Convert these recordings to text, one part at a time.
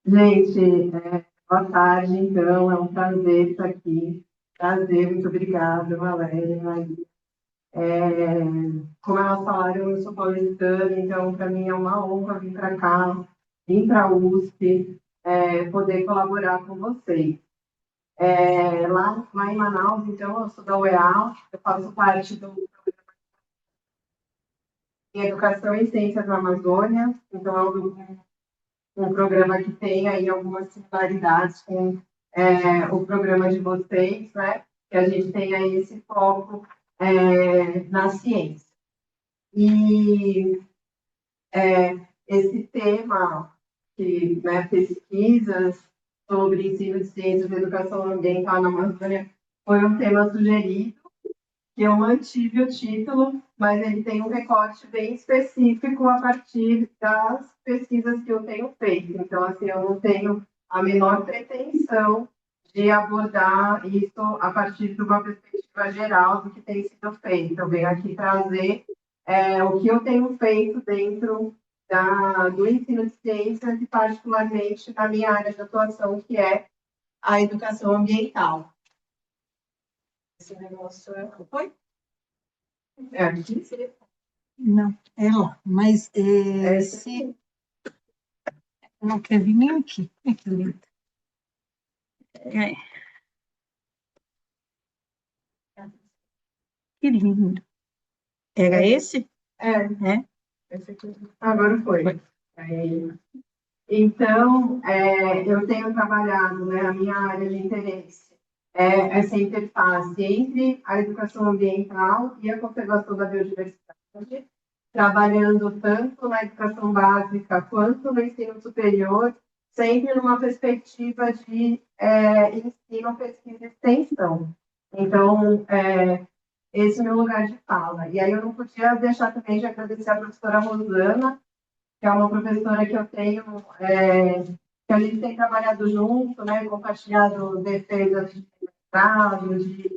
Gente, boa tarde, então, é um prazer estar aqui. Prazer, muito obrigada, Valéria, Maria. É, Como elas falaram, eu sou paulistana, então, para mim é uma honra vir para cá, vir para a USP, poder colaborar com vocês. Lá em Manaus, então, eu sou da UEA, eu faço parte do em Educação e Ciências na Amazônia, então é um programa que tem aí algumas similaridades com o programa de vocês, né? Que a gente tem aí esse foco na ciência. E esse tema, que, né, pesquisas sobre ensino de ciências e educação ambiental na Amazônia, foi um tema sugerido, que eu mantive o título, mas ele tem um recorte bem específico a partir das pesquisas que eu tenho feito. Então, assim, eu não tenho a menor pretensão de abordar isso a partir de uma perspectiva geral do que tem sido feito. Eu venho aqui trazer o que eu tenho feito dentro do ensino de ciências e, particularmente, na minha área de atuação, que é a educação ambiental. Esse negócio foi? É aqui? Não, é lá. Mas se não quer vir nem aqui. É que lindo. Que lindo. Era esse? É. Esse aqui. Agora foi. Então, eu tenho trabalhado, né, a minha área de interesse essa interface entre a educação ambiental e a conservação da biodiversidade, trabalhando tanto na educação básica quanto no ensino superior, sempre numa perspectiva de ensino, pesquisa e extensão. Então, esse é o meu lugar de fala. E aí eu não podia deixar também de agradecer a professora Rosana, que é uma professora que eu tenho, que a gente tem trabalhado junto, né, compartilhado defesas de mestrado, de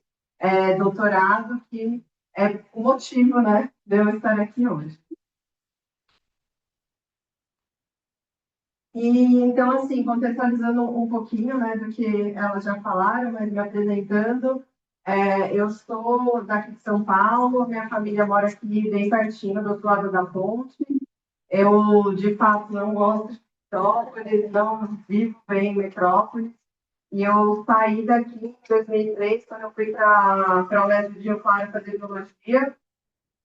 doutorado, que é o motivo, né, de eu estar aqui hoje. E, então, assim, contextualizando um pouquinho, né, do que elas já falaram, mas me apresentando, eu sou daqui de São Paulo, minha família mora aqui bem pertinho, do outro lado da ponte. Eu, de fato, não gosto de metrópolis, não vivo bem em metrópolis. E eu saí daqui em 2003, quando eu fui para o Unesp de Rio Claro fazer biologia.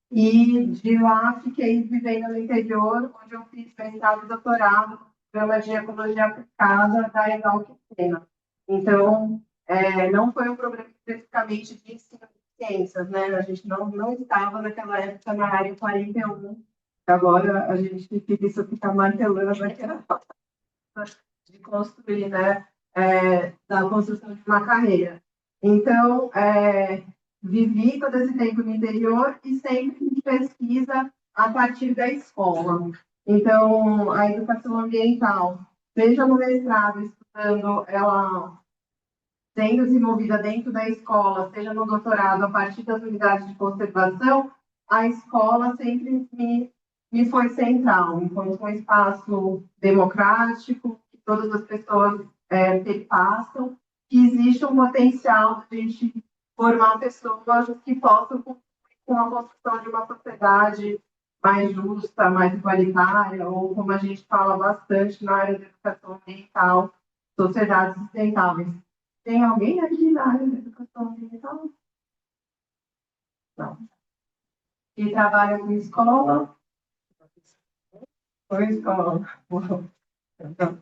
E de lá fiquei vivendo no interior, onde eu fiz mestrado e doutorado no programa de ecologia aplicada da Exalc Sena. Então, não foi um programa especificamente de ensino de ciências, né? A gente não estava naquela época na área 41. Agora a gente fica isso fica martelando aquela de construir, né? Da construção de uma carreira. Então, vivi todo esse tempo no interior e sempre de pesquisa a partir da escola. Então, a educação ambiental, seja no mestrado, estudando ela sendo desenvolvida dentro da escola, seja no doutorado, a partir das unidades de conservação, a escola sempre me foi central, enquanto um espaço democrático, que todas as pessoas perpassam, que existe um potencial de a gente formar pessoas que possam contribuir com a construção de uma sociedade mais justa, mais igualitária, ou como a gente fala bastante na área da educação ambiental, sociedades sustentáveis. Tem alguém aqui na área da educação ambiental? Não. Que trabalha com escola? Com escola. Então,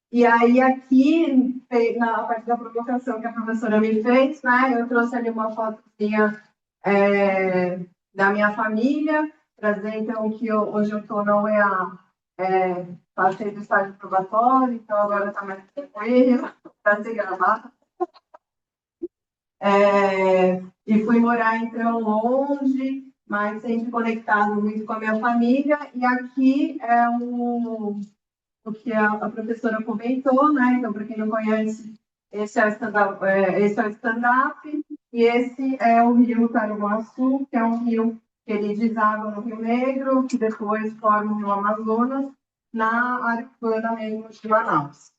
e aí, aqui, na parte da provocação que a professora me fez, né, eu trouxe ali uma fotozinha da minha família, trazer, então, que hoje eu estou na UEA, passei do estágio probatório, então agora está mais tranquilo, para ser gravado. E fui morar, então, longe, mas sempre conectado muito com a minha família. E aqui é o que a professora comentou, né? Então, para quem não conhece, esse é o stand-up, e esse é o rio Tarumaçu, que é um rio que ele deságua no Rio Negro, que depois forma o Rio Amazonas, na área urbana mesmo de Manaus.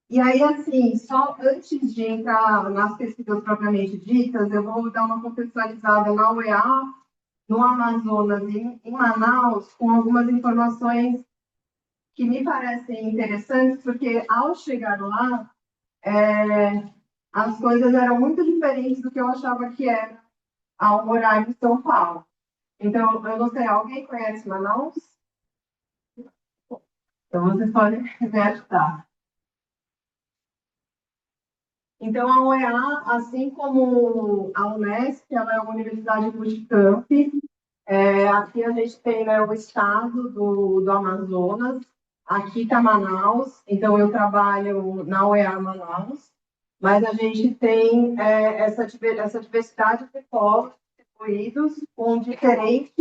E aí, assim, só antes de entrar nas pesquisas propriamente ditas, eu vou dar uma contextualizada na UEA, no Amazonas e em Manaus, com algumas informações que me parecem interessantes, porque ao chegar lá, as coisas eram muito diferentes do que eu achava que era ao morar em São Paulo. Então, eu não sei, alguém conhece Manaus? Então, vocês podem me ajudar. Então, a UEA, assim como a Unesp, ela é uma universidade multicamp. Aqui a gente tem, né, o estado do Amazonas, aqui está Manaus, então eu trabalho na UEA Manaus, mas a gente tem essa diversidade de polos distribuídos com diferentes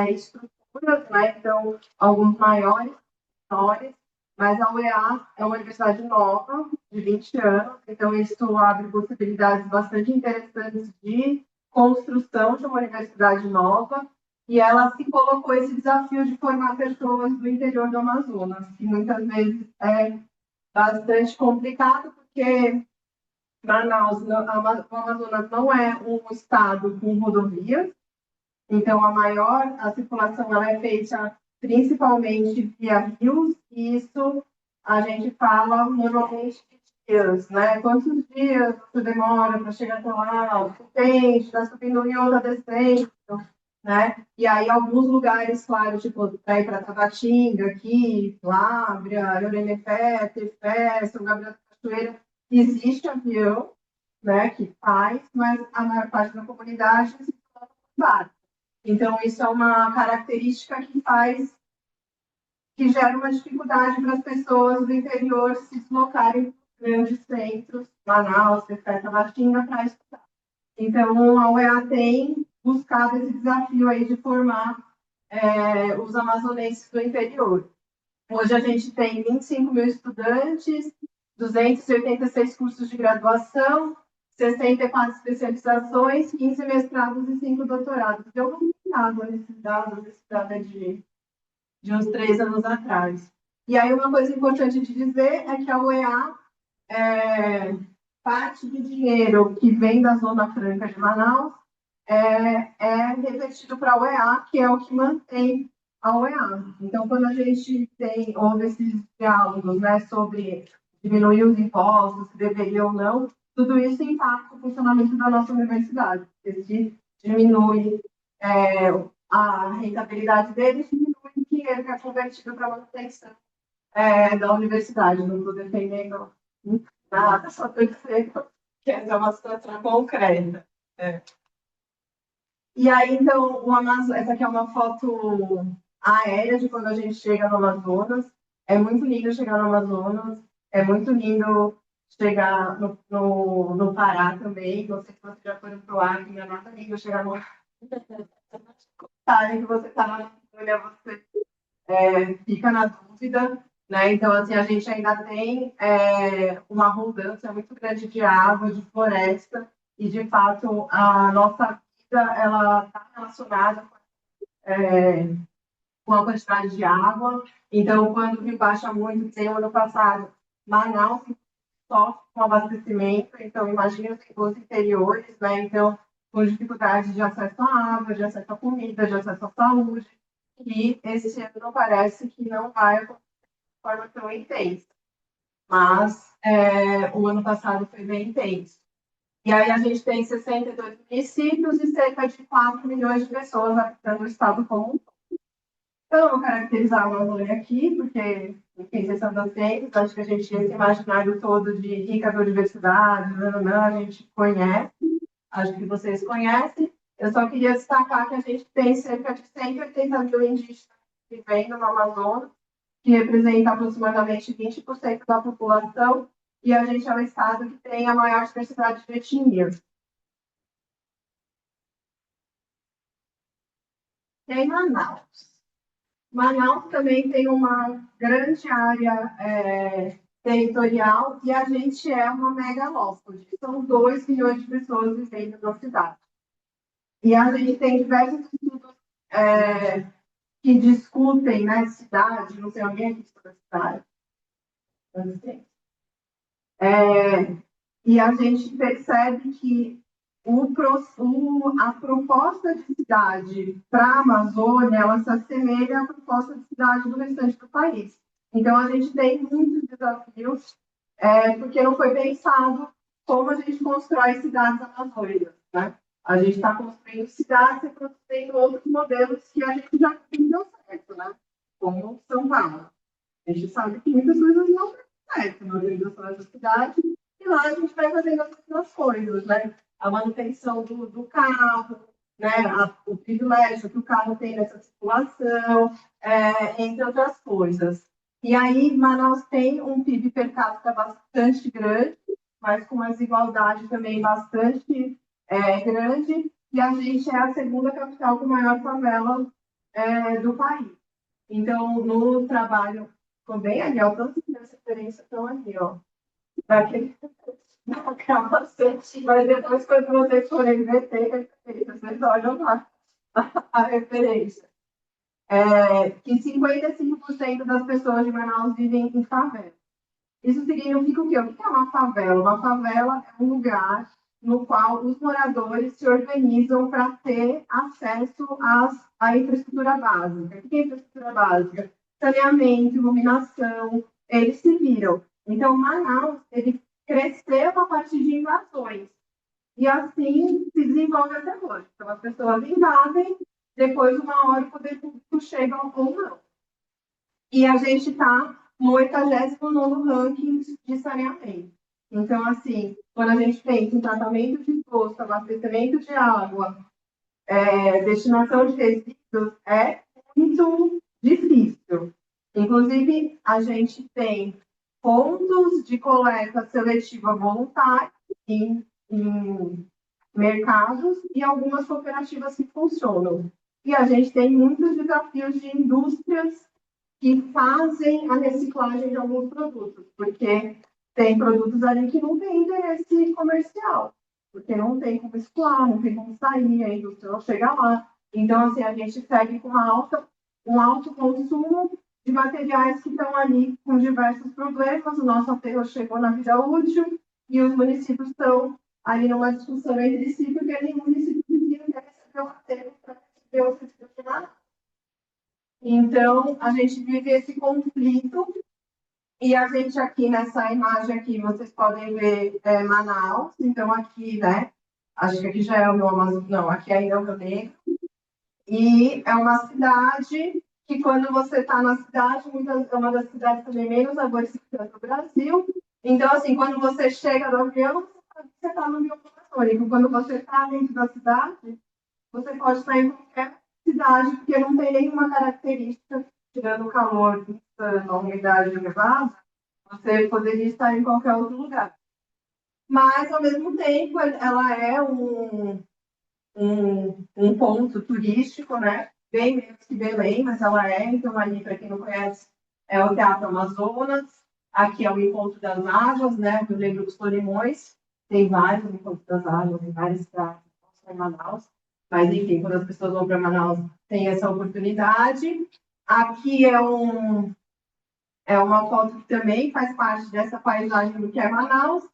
estruturas, né? Então, alguns maiores, menores, mas a UEA é uma universidade nova, de 20 anos, então isso abre possibilidades bastante interessantes de construção de uma universidade nova, e ela se colocou esse desafio de formar pessoas do interior do Amazonas, que muitas vezes é bastante complicado, porque Manaus, o Amazonas não é um estado com rodovias, então a circulação ela é feita principalmente via rios, e isso a gente fala normalmente de dias, né? Quantos dias você demora para chegar até lá? Tem, está subindo o rio, está descendo, né? E aí alguns lugares, claro, tipo, para ir para Tabatinga, aqui, Lábrea, Yoremepé, Tefé, São Gabriel da Cachoeira, existe avião, né, que faz, mas a maior parte da comunidade se barco. Então, isso é uma característica que gera uma dificuldade para as pessoas do interior se deslocarem para grandes centros, Manaus, Tefé, Tabatinga, para estudar. Então, a UEA tem buscado esse desafio aí de formar os amazonenses do interior. Hoje a gente tem 25 mil estudantes, 286 cursos de graduação, 64 especializações, 15 mestrados e 5 doutorados. Deu uma olhada nesses dados, esse dado é de uns 3 anos atrás. E aí uma coisa importante de dizer é que a UEA, parte do dinheiro que vem da Zona Franca de Manaus, é revertido para a UEA, que é o que mantém a UEA. Então, quando a gente houve esses diálogos, né, sobre diminuir os impostos, se deveria ou não, tudo isso impacta o funcionamento da nossa universidade. Porque se diminui a rentabilidade deles, diminui o dinheiro que é convertido para a manutenção da universidade. Não estou defendendo nada, só estou dizendo que essa é uma situação concreta. E aí, então, essa aqui é uma foto aérea de quando a gente chega no Amazonas. É muito lindo chegar no Amazonas, é muito lindo chegar no Pará também. Não sei se vocês já foram para o Acre, não é nada lindo chegar no Acre, que você está na Amazônia, você fica na dúvida, né? Então, assim, a gente ainda tem uma abundância muito grande de água, de floresta, e, de fato, a nossa vida, ela está relacionada com a quantidade de água. Então, quando o rio baixa muito, tem o ano passado, Manaus sofre com abastecimento, então imagina os interiores, né? Então, com dificuldade de acesso à água, de acesso à comida, de acesso à saúde, e esse ano parece que não vai acontecer de forma tão intensa. Mas o ano passado foi bem intenso. E aí a gente tem 62 municípios e cerca de 4 milhões de pessoas habitando o estado como um todo. Então, eu vou caracterizar a Amazônia aqui, porque, enfim, vocês são docentes, acho que a gente, esse imaginário todo de rica biodiversidade, a gente conhece, acho que vocês conhecem. Eu só queria destacar que a gente tem cerca de 180 mil indígenas vivendo no Amazonas, que representa aproximadamente 20% da população, e a gente é o estado que tem a maior diversidade de etnias. Tem Manaus. Manaus também tem uma grande área territorial, e a gente é uma megalópole. São 2 milhões de pessoas vivendo na cidade. E a gente tem diversos estudos que discutem, né, cidade, não sei, alguém aqui estuda cidade. E a gente percebe que a proposta de cidade para a Amazônia, ela se assemelha à proposta de cidade do restante do país. Então, a gente tem muitos desafios, porque não foi pensado como a gente constrói cidades amazônicas, né? A gente está construindo cidades e construindo outros modelos que a gente já viu deu certo, né? Como São Paulo. A gente sabe que muitas coisas não dão certo na organização da cidade, e lá a gente vai fazendo as mesmas coisas, né? A manutenção do carro, né? O privilégio que o carro tem nessa circulação, entre outras coisas. E aí, Manaus tem um PIB per capita bastante grande, mas com uma desigualdade também bastante grande, e a gente é a segunda capital com maior favela do país. Então, no trabalho, ficou bem ali, ó, todas as referências estão ali, ó. Daquele capacete, mas depois, quando vocês forem ver, tem referência, vocês olham lá a referência. Que 55% das pessoas de Manaus vivem em favela. Isso significa o quê? O que é uma favela? Uma favela é um lugar no qual os moradores se organizam para ter acesso à infraestrutura básica. O que é infraestrutura básica? Saneamento, iluminação, eles se viram. Então, Manaus, ele cresceu a partir de invasões. E assim se desenvolve até hoje. Então, as pessoas invadem, depois, uma hora, o poder público chega ou não. E a gente está no 89º ranking de saneamento. Então, assim, quando a gente pensa em tratamento de esgoto, abastecimento de água, destinação de resíduos, é muito difícil. Inclusive, a gente tem pontos de coleta seletiva voluntária em mercados e algumas cooperativas que funcionam. E a gente tem muitos desafios de indústrias que fazem a reciclagem de alguns produtos, porque tem produtos ali que não têm interesse comercial, porque não tem como escoar, não tem como sair, a indústria não chega lá. Então, assim, a gente segue com um alto consumo de materiais que estão ali com diversos problemas. O nosso aterro chegou na vida útil e os municípios estão ali numa discussão entre si, porque nenhum município vizinho quer receber o aterro para receber o serviço de nada. Então, a gente vive esse conflito, e a gente aqui nessa imagem aqui, vocês podem ver Manaus. Então, aqui, né, acho que aqui já é o meu Amazonas, não, aqui ainda é o Rio Negro, e é uma cidade que, quando você está na cidade, é uma das cidades também menos aborrecidas do Brasil. Então, assim, quando você chega do avião, você está no Rio Amazônico. Quando você está dentro da cidade, você pode estar em qualquer cidade, porque não tem nenhuma característica, tirando o calor, a umidade elevada, você poderia estar em qualquer outro lugar. Mas, ao mesmo tempo, ela é um ponto turístico, né? Bem menos que Belém, mas ela é. Então, ali, para quem não conhece, é o Teatro Amazonas. Aqui é o Encontro das Águas, né? O Rio Negro dos Solimões. Tem vários Encontros das Águas, em várias cidades, em Manaus. Mas, enfim, quando as pessoas vão para Manaus, tem essa oportunidade. Aqui é uma foto que também faz parte dessa paisagem do que é Manaus.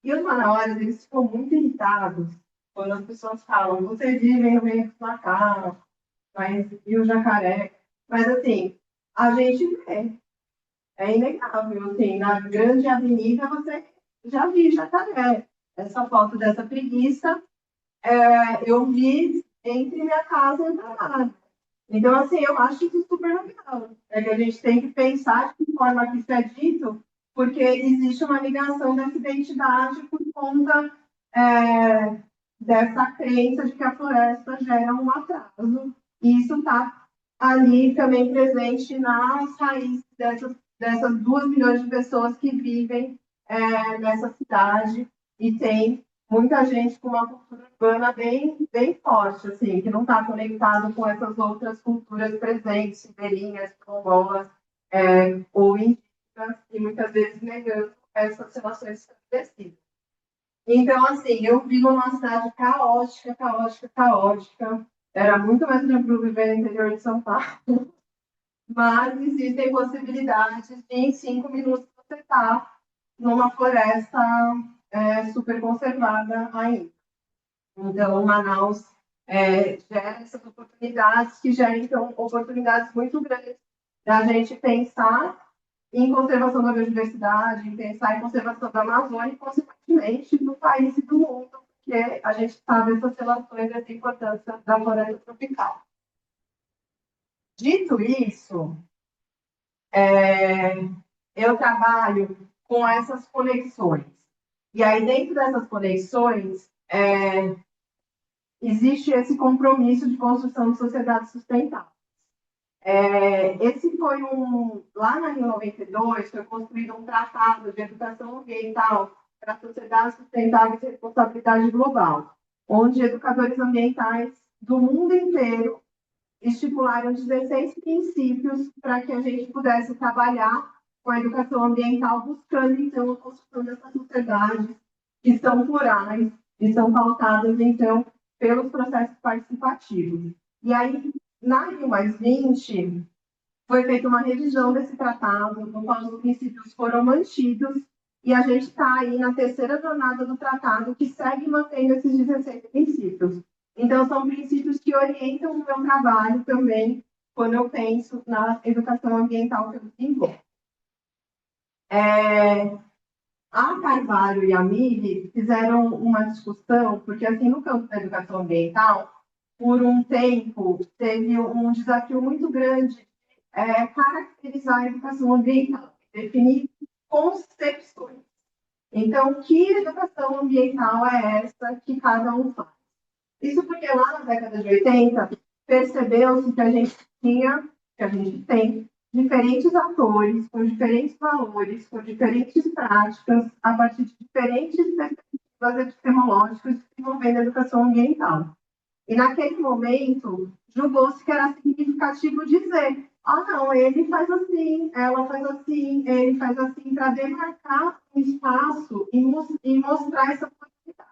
E os manauaras, eles ficam muito irritados quando as pessoas falam, vocês vivem no meio do Natal, mas e o jacaré? Mas, assim, a gente vê. É inegável, assim, na grande avenida você já viu jacaré. Essa foto dessa preguiça, eu vi entre minha casa e a trabalho. Então, assim, eu acho isso super legal. É que a gente tem que pensar de que forma que isso é dito, porque existe uma ligação dessa identidade por conta dessa crença de que a floresta gera um atraso. E isso está ali também presente nas raízes dessas 2 milhões de pessoas que vivem nessa cidade, e tem muita gente com uma cultura urbana bem forte, assim, que não está conectado com essas outras culturas presentes, ribeirinhas, quilombolas, ou indígenas, e muitas vezes negando essas relações estabelecidas. Então, assim, eu vivo numa cidade caótica, caótica, caótica. Era muito mais tranquilo viver no interior de São Paulo, mas existem possibilidades de, em 5 minutos, você estar numa floresta super conservada ainda. Então, Manaus gera essas oportunidades, que geram, então, oportunidades muito grandes da gente pensar em conservação da biodiversidade, em pensar em conservação da Amazônia e, consequentemente, do país e do mundo, porque a gente sabe essas relações e essa importância da floresta tropical. Dito isso, eu trabalho com essas conexões. E aí, dentro dessas conexões, existe esse compromisso de construção de sociedade sustentável. Esse foi lá na Rio 92, foi construído um tratado de educação ambiental para a sociedade sustentável e responsabilidade global, onde educadores ambientais do mundo inteiro estipularam 16 princípios para que a gente pudesse trabalhar com a educação ambiental, buscando, então, a construção dessas sociedades que são plurais e são pautadas, então, pelos processos participativos. E aí, na Rio Mais 20, foi feita uma revisão desse tratado, no qual os princípios foram mantidos, e a gente está aí na terceira jornada do tratado, que segue mantendo esses 16 princípios. Então, são princípios que orientam o meu trabalho também, quando eu penso na educação ambiental que eu desenvolvo. A Carvalho e a Mili fizeram uma discussão, porque, assim, no campo da educação ambiental, por um tempo, teve um desafio muito grande caracterizar a educação ambiental, definir concepções. Então, que educação ambiental é essa que cada um faz? Isso porque lá na década de 80, percebeu-se que a gente tinha, que a gente tem, diferentes atores, com diferentes valores, com diferentes práticas, a partir de diferentes perspectivas epistemológicas envolvendo a educação ambiental. E naquele momento, julgou-se que era significativo dizer: ah, não, ele faz assim, ela faz assim, ele faz assim, para demarcar um espaço e mostrar essa possibilidade.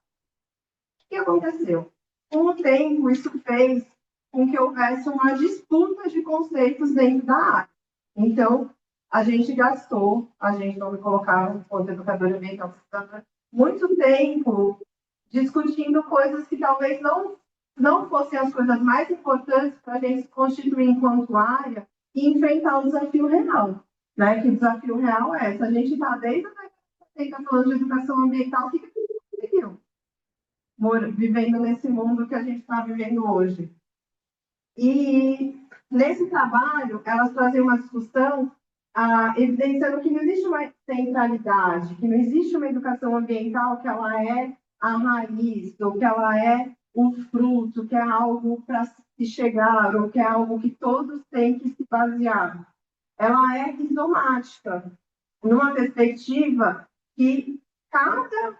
O que aconteceu? Com o tempo, isso fez com que houvesse uma disputa de conceitos dentro da área. Então, a gente gastou, a gente não me colocar enquanto educadora ambiental, muito tempo discutindo coisas que talvez não fossem as coisas mais importantes para a gente se constituir enquanto área e enfrentar o desafio real. Né? Que o desafio real é, se a gente está desde a década de 70 falando de educação ambiental, o que a gente conseguiu? Vivendo nesse mundo que a gente está vivendo hoje. E nesse trabalho, elas trazem uma discussão evidenciando que não existe uma centralidade, que não existe uma educação ambiental que ela é a raiz, ou que ela é o fruto, que é algo para se chegar, ou que é algo que todos têm que se basear. Ela é rizomática, numa perspectiva que cada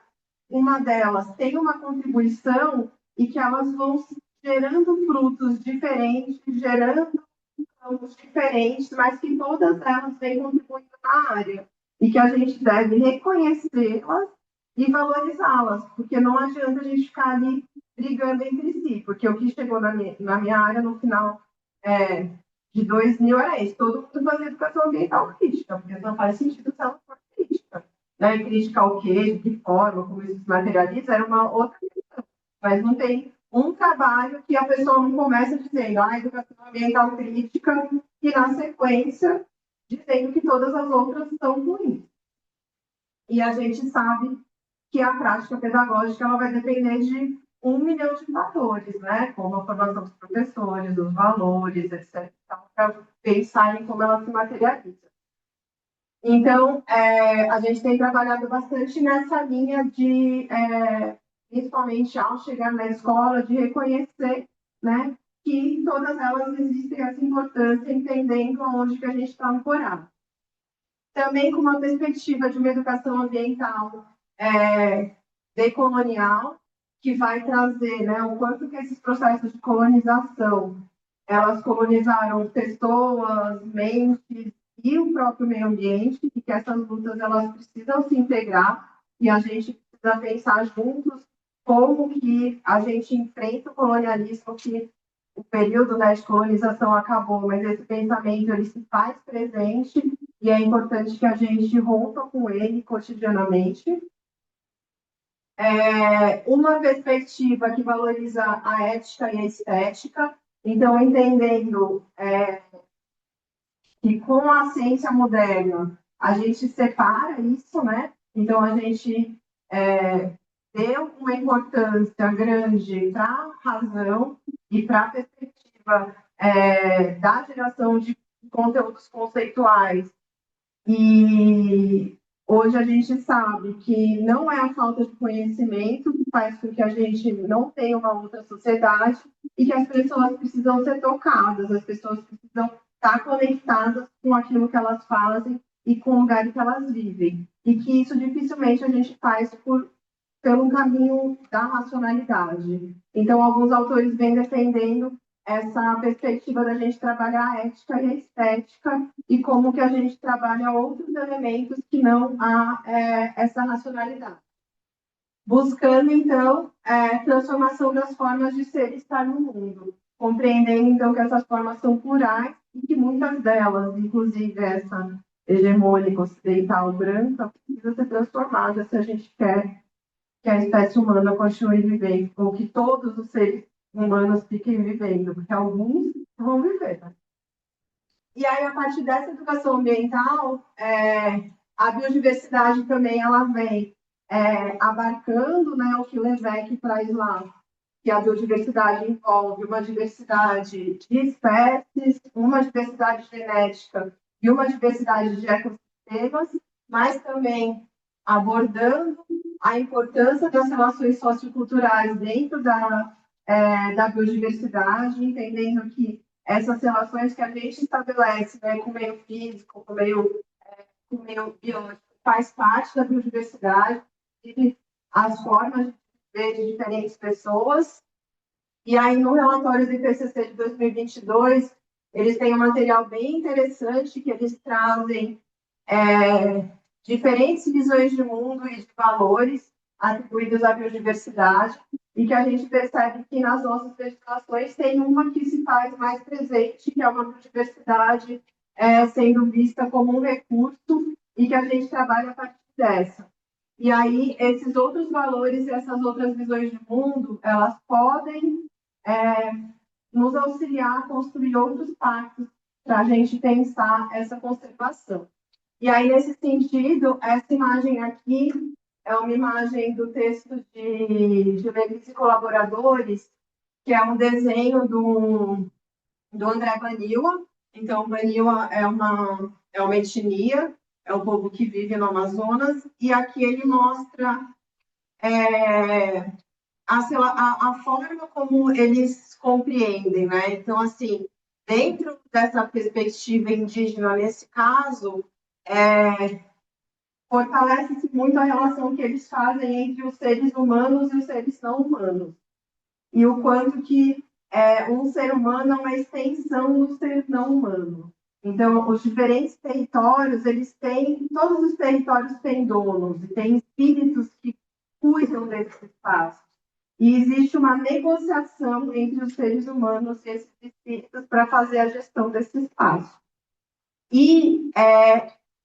uma delas tem uma contribuição e que elas vão gerando frutos diferentes, gerando campos diferentes, mas que todas elas vêm contribuindo na área e que a gente deve reconhecê-las e valorizá-las, porque não adianta a gente ficar ali brigando entre si, porque o que chegou na minha área no final de 2000 era isso, todo mundo fazia educação ambiental crítica, porque não faz sentido se ela for crítica. Né? Crítica ao quê, de que forma, como isso se materializa, era uma outra questão. Mas não tem um trabalho que a pessoa não começa dizendo educação ambiental crítica e, na sequência, dizendo que todas as outras são ruins. E a gente sabe que a prática pedagógica ela vai depender de 1 milhão de fatores, né? Como a formação dos professores, os valores, etc., para pensar em como ela se materializa. Então, a gente tem trabalhado bastante nessa linha de, principalmente ao chegar na escola, de reconhecer, né, que todas elas existem essa importância, entendendo aonde que a gente está ancorado. Também com uma perspectiva de uma educação ambiental decolonial, que vai trazer, né, o quanto que esses processos de colonização, elas colonizaram pessoas, mentes e o próprio meio ambiente, e que essas lutas elas precisam se integrar, e a gente precisa pensar juntos como que a gente enfrenta o colonialismo, que o período, né, de colonização acabou, mas esse pensamento ele se faz presente e é importante que a gente rompa com ele cotidianamente. Uma perspectiva que valoriza a ética e a estética, então entendendo que com a ciência moderna a gente separa isso, né? Então a gente deu uma importância grande para a razão e para a perspectiva da geração de conteúdos conceituais. E hoje a gente sabe que não é a falta de conhecimento que faz com que a gente não tenha uma outra sociedade e que as pessoas precisam ser tocadas, as pessoas precisam estar conectadas com aquilo que elas fazem e com o lugar que elas vivem. E que isso dificilmente a gente faz pelo caminho da racionalidade. Então, alguns autores vêm defendendo essa perspectiva da gente trabalhar a ética e a estética e como que a gente trabalha outros elementos que não essa racionalidade. Buscando, então, transformação das formas de ser e estar no mundo, compreendendo, então, que essas formas são plurais e que muitas delas, inclusive essa hegemônica ocidental branca, precisa ser transformada se a gente quer que a espécie humana continue vivendo, ou que todos os seres humanos fiquem vivendo, porque alguns vão viver. Né? E aí, a partir dessa educação ambiental, a biodiversidade também ela vem abarcando, né, o que Levesque traz lá, que a biodiversidade envolve uma diversidade de espécies, uma diversidade genética e uma diversidade de ecossistemas, mas também abordando a importância das relações socioculturais dentro da biodiversidade, entendendo que essas relações que a gente estabelece, né, com o meio físico, com o meio biológico, faz parte da biodiversidade e as formas de viver de diferentes pessoas. E aí, no relatório do IPCC de 2022, eles têm um material bem interessante que eles trazem diferentes visões de mundo e de valores atribuídos à biodiversidade, e que a gente percebe que nas nossas legislações tem uma que se faz mais presente, que é uma biodiversidade sendo vista como um recurso e que a gente trabalha a partir dessa. E aí, esses outros valores e essas outras visões de mundo, elas podem nos auxiliar a construir outros pactos para a gente pensar essa conservação. E aí, nesse sentido, essa imagem aqui é uma imagem do texto de Levín e Colaboradores, que é um desenho do André Vanilla. Então, Vanilla é uma etnia, é o povo que vive no Amazonas, e aqui ele mostra a forma como eles compreendem, né? Então, assim, dentro dessa perspectiva indígena, nesse caso, fortalece-se muito a relação que eles fazem entre os seres humanos e os seres não humanos. E o quanto que um ser humano é uma extensão do ser não humano. Então, os diferentes territórios, todos os territórios têm donos, e têm espíritos que cuidam desse espaço. E existe uma negociação entre os seres humanos e esses espíritos para fazer a gestão desse espaço. E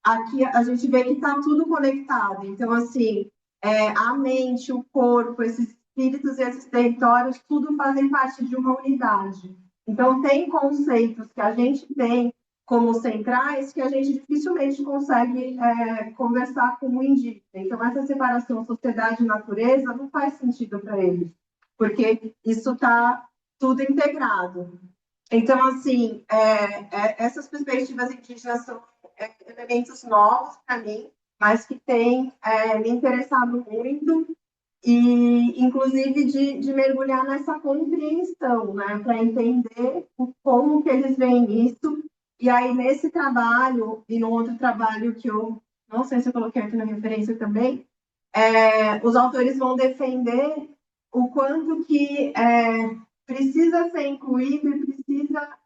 aqui a gente vê que está tudo conectado. Então, assim, a mente, o corpo, esses espíritos e esses territórios, tudo fazem parte de uma unidade. Então, tem conceitos que a gente tem como centrais que a gente dificilmente consegue conversar com o indígena. Então, essa separação sociedade e natureza não faz sentido para eles, porque isso está tudo integrado. Então, assim, essas perspectivas indígenas são elementos novos para mim, mas que têm me interessado muito, e inclusive de mergulhar nessa compreensão, né, para entender como que eles veem isso. E aí, nesse trabalho, e no outro trabalho que eu não sei se eu coloquei aqui na referência também, os autores vão defender o quanto que precisa ser incluído e precisa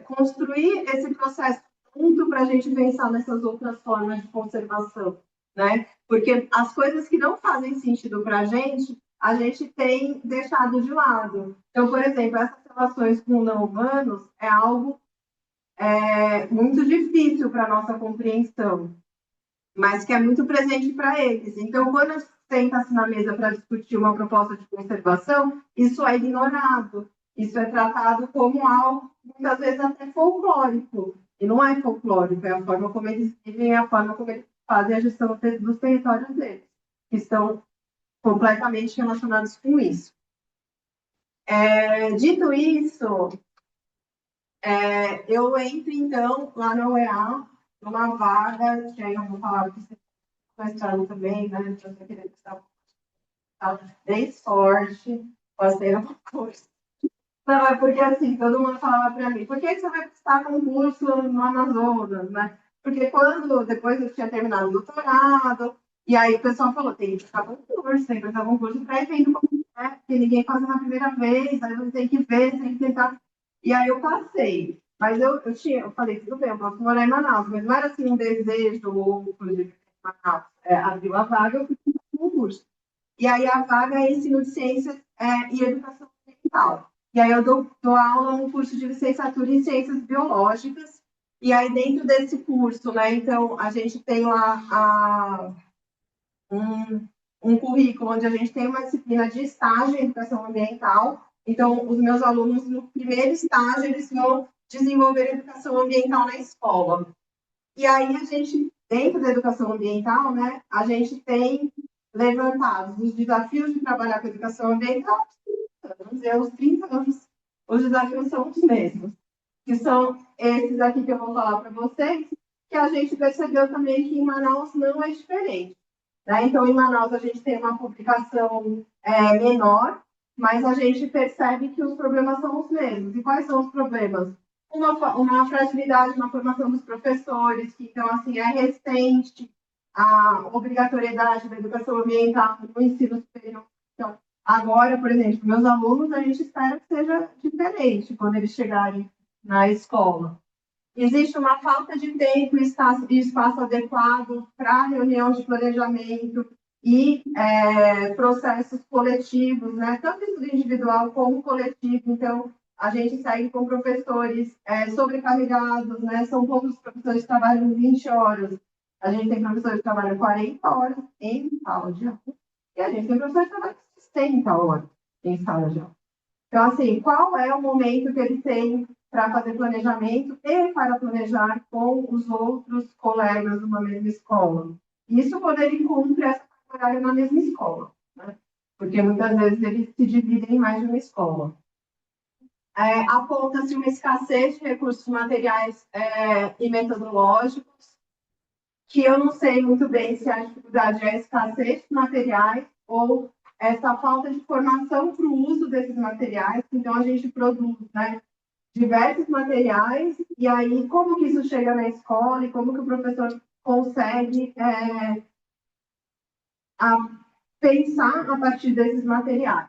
construir esse processo junto para a gente pensar nessas outras formas de conservação. né? Porque as coisas que não fazem sentido para a gente tem deixado de lado. Então, por exemplo, essas relações com não humanos é algo muito difícil para a nossa compreensão, mas que é muito presente para eles. Então, quando senta-se na mesa para discutir uma proposta de conservação, isso é ignorado, isso é tratado como algo, muitas vezes, até folclórico. E não é folclórico, é a forma como eles vivem, a forma como eles fazem a gestão dos territórios deles, que estão completamente relacionados com isso. Dito isso, eu entro, então, lá na UEA, numa vaga, que aí eu vou falar que você está mestrado também, né? Então, você queria estar dei sorte, passei no concurso. Não, é porque assim, todo mundo falava para mim, por que você vai prestar concurso no Amazonas, né? Porque depois eu tinha terminado o doutorado, e aí o pessoal falou, tem que prestar concurso, tem que prestar concurso para ir vendo como é, porque ninguém faz na primeira vez, aí você tem que ver, tem que tentar. E aí eu passei. Mas eu falei, tudo bem, eu posso morar em Manaus, mas não era assim um desejo louco de Manaus. Abriu a vaga, eu fui para o concurso. E aí a vaga é ensino de ciências e educação ambiental. E aí eu dou aula no curso de licenciatura em ciências biológicas. E aí dentro desse curso, né, então a gente tem lá um currículo onde a gente tem uma disciplina de estágio em educação ambiental. Então os meus alunos no primeiro estágio eles vão desenvolver educação ambiental na escola. E aí a gente, dentro da educação ambiental, né, a gente tem levantados os desafios de trabalhar com educação ambiental, vamos dizer, aos 30 anos, os desafios são os mesmos, que são esses aqui que eu vou falar para vocês, que a gente percebeu também que em Manaus não é diferente. Né? Então, em Manaus, a gente tem uma publicação menor, mas a gente percebe que os problemas são os mesmos. E quais são os problemas? Uma fragilidade na formação dos professores, que, então, assim, é recente a obrigatoriedade da educação ambiental no ensino superior. Então, agora, por exemplo, meus alunos, a gente espera que seja diferente quando eles chegarem na escola. Existe uma falta de tempo e espaço adequado para reunião de planejamento e processos coletivos, né? Tanto individual como coletivo. Então, a gente segue com professores sobrecarregados, né? São poucos professores que trabalham 20 horas. A gente tem professores que trabalham 40 horas em sala de aula. E a gente tem professores que trabalham 60 horas em sala de aula. Então, assim, qual é o momento que ele tem para fazer planejamento e para planejar com os outros colegas de uma mesma escola? Isso quando ele cumpre essa horário na mesma escola, né? Porque muitas vezes eles se dividem em mais de uma escola. Aponta-se uma escassez de recursos materiais e metodológicos, que eu não sei muito bem se a dificuldade é a escassez de materiais ou essa falta de formação para o uso desses materiais. Então, a gente produz, né, diversos materiais, e aí como que isso chega na escola e como que o professor consegue pensar a partir desses materiais.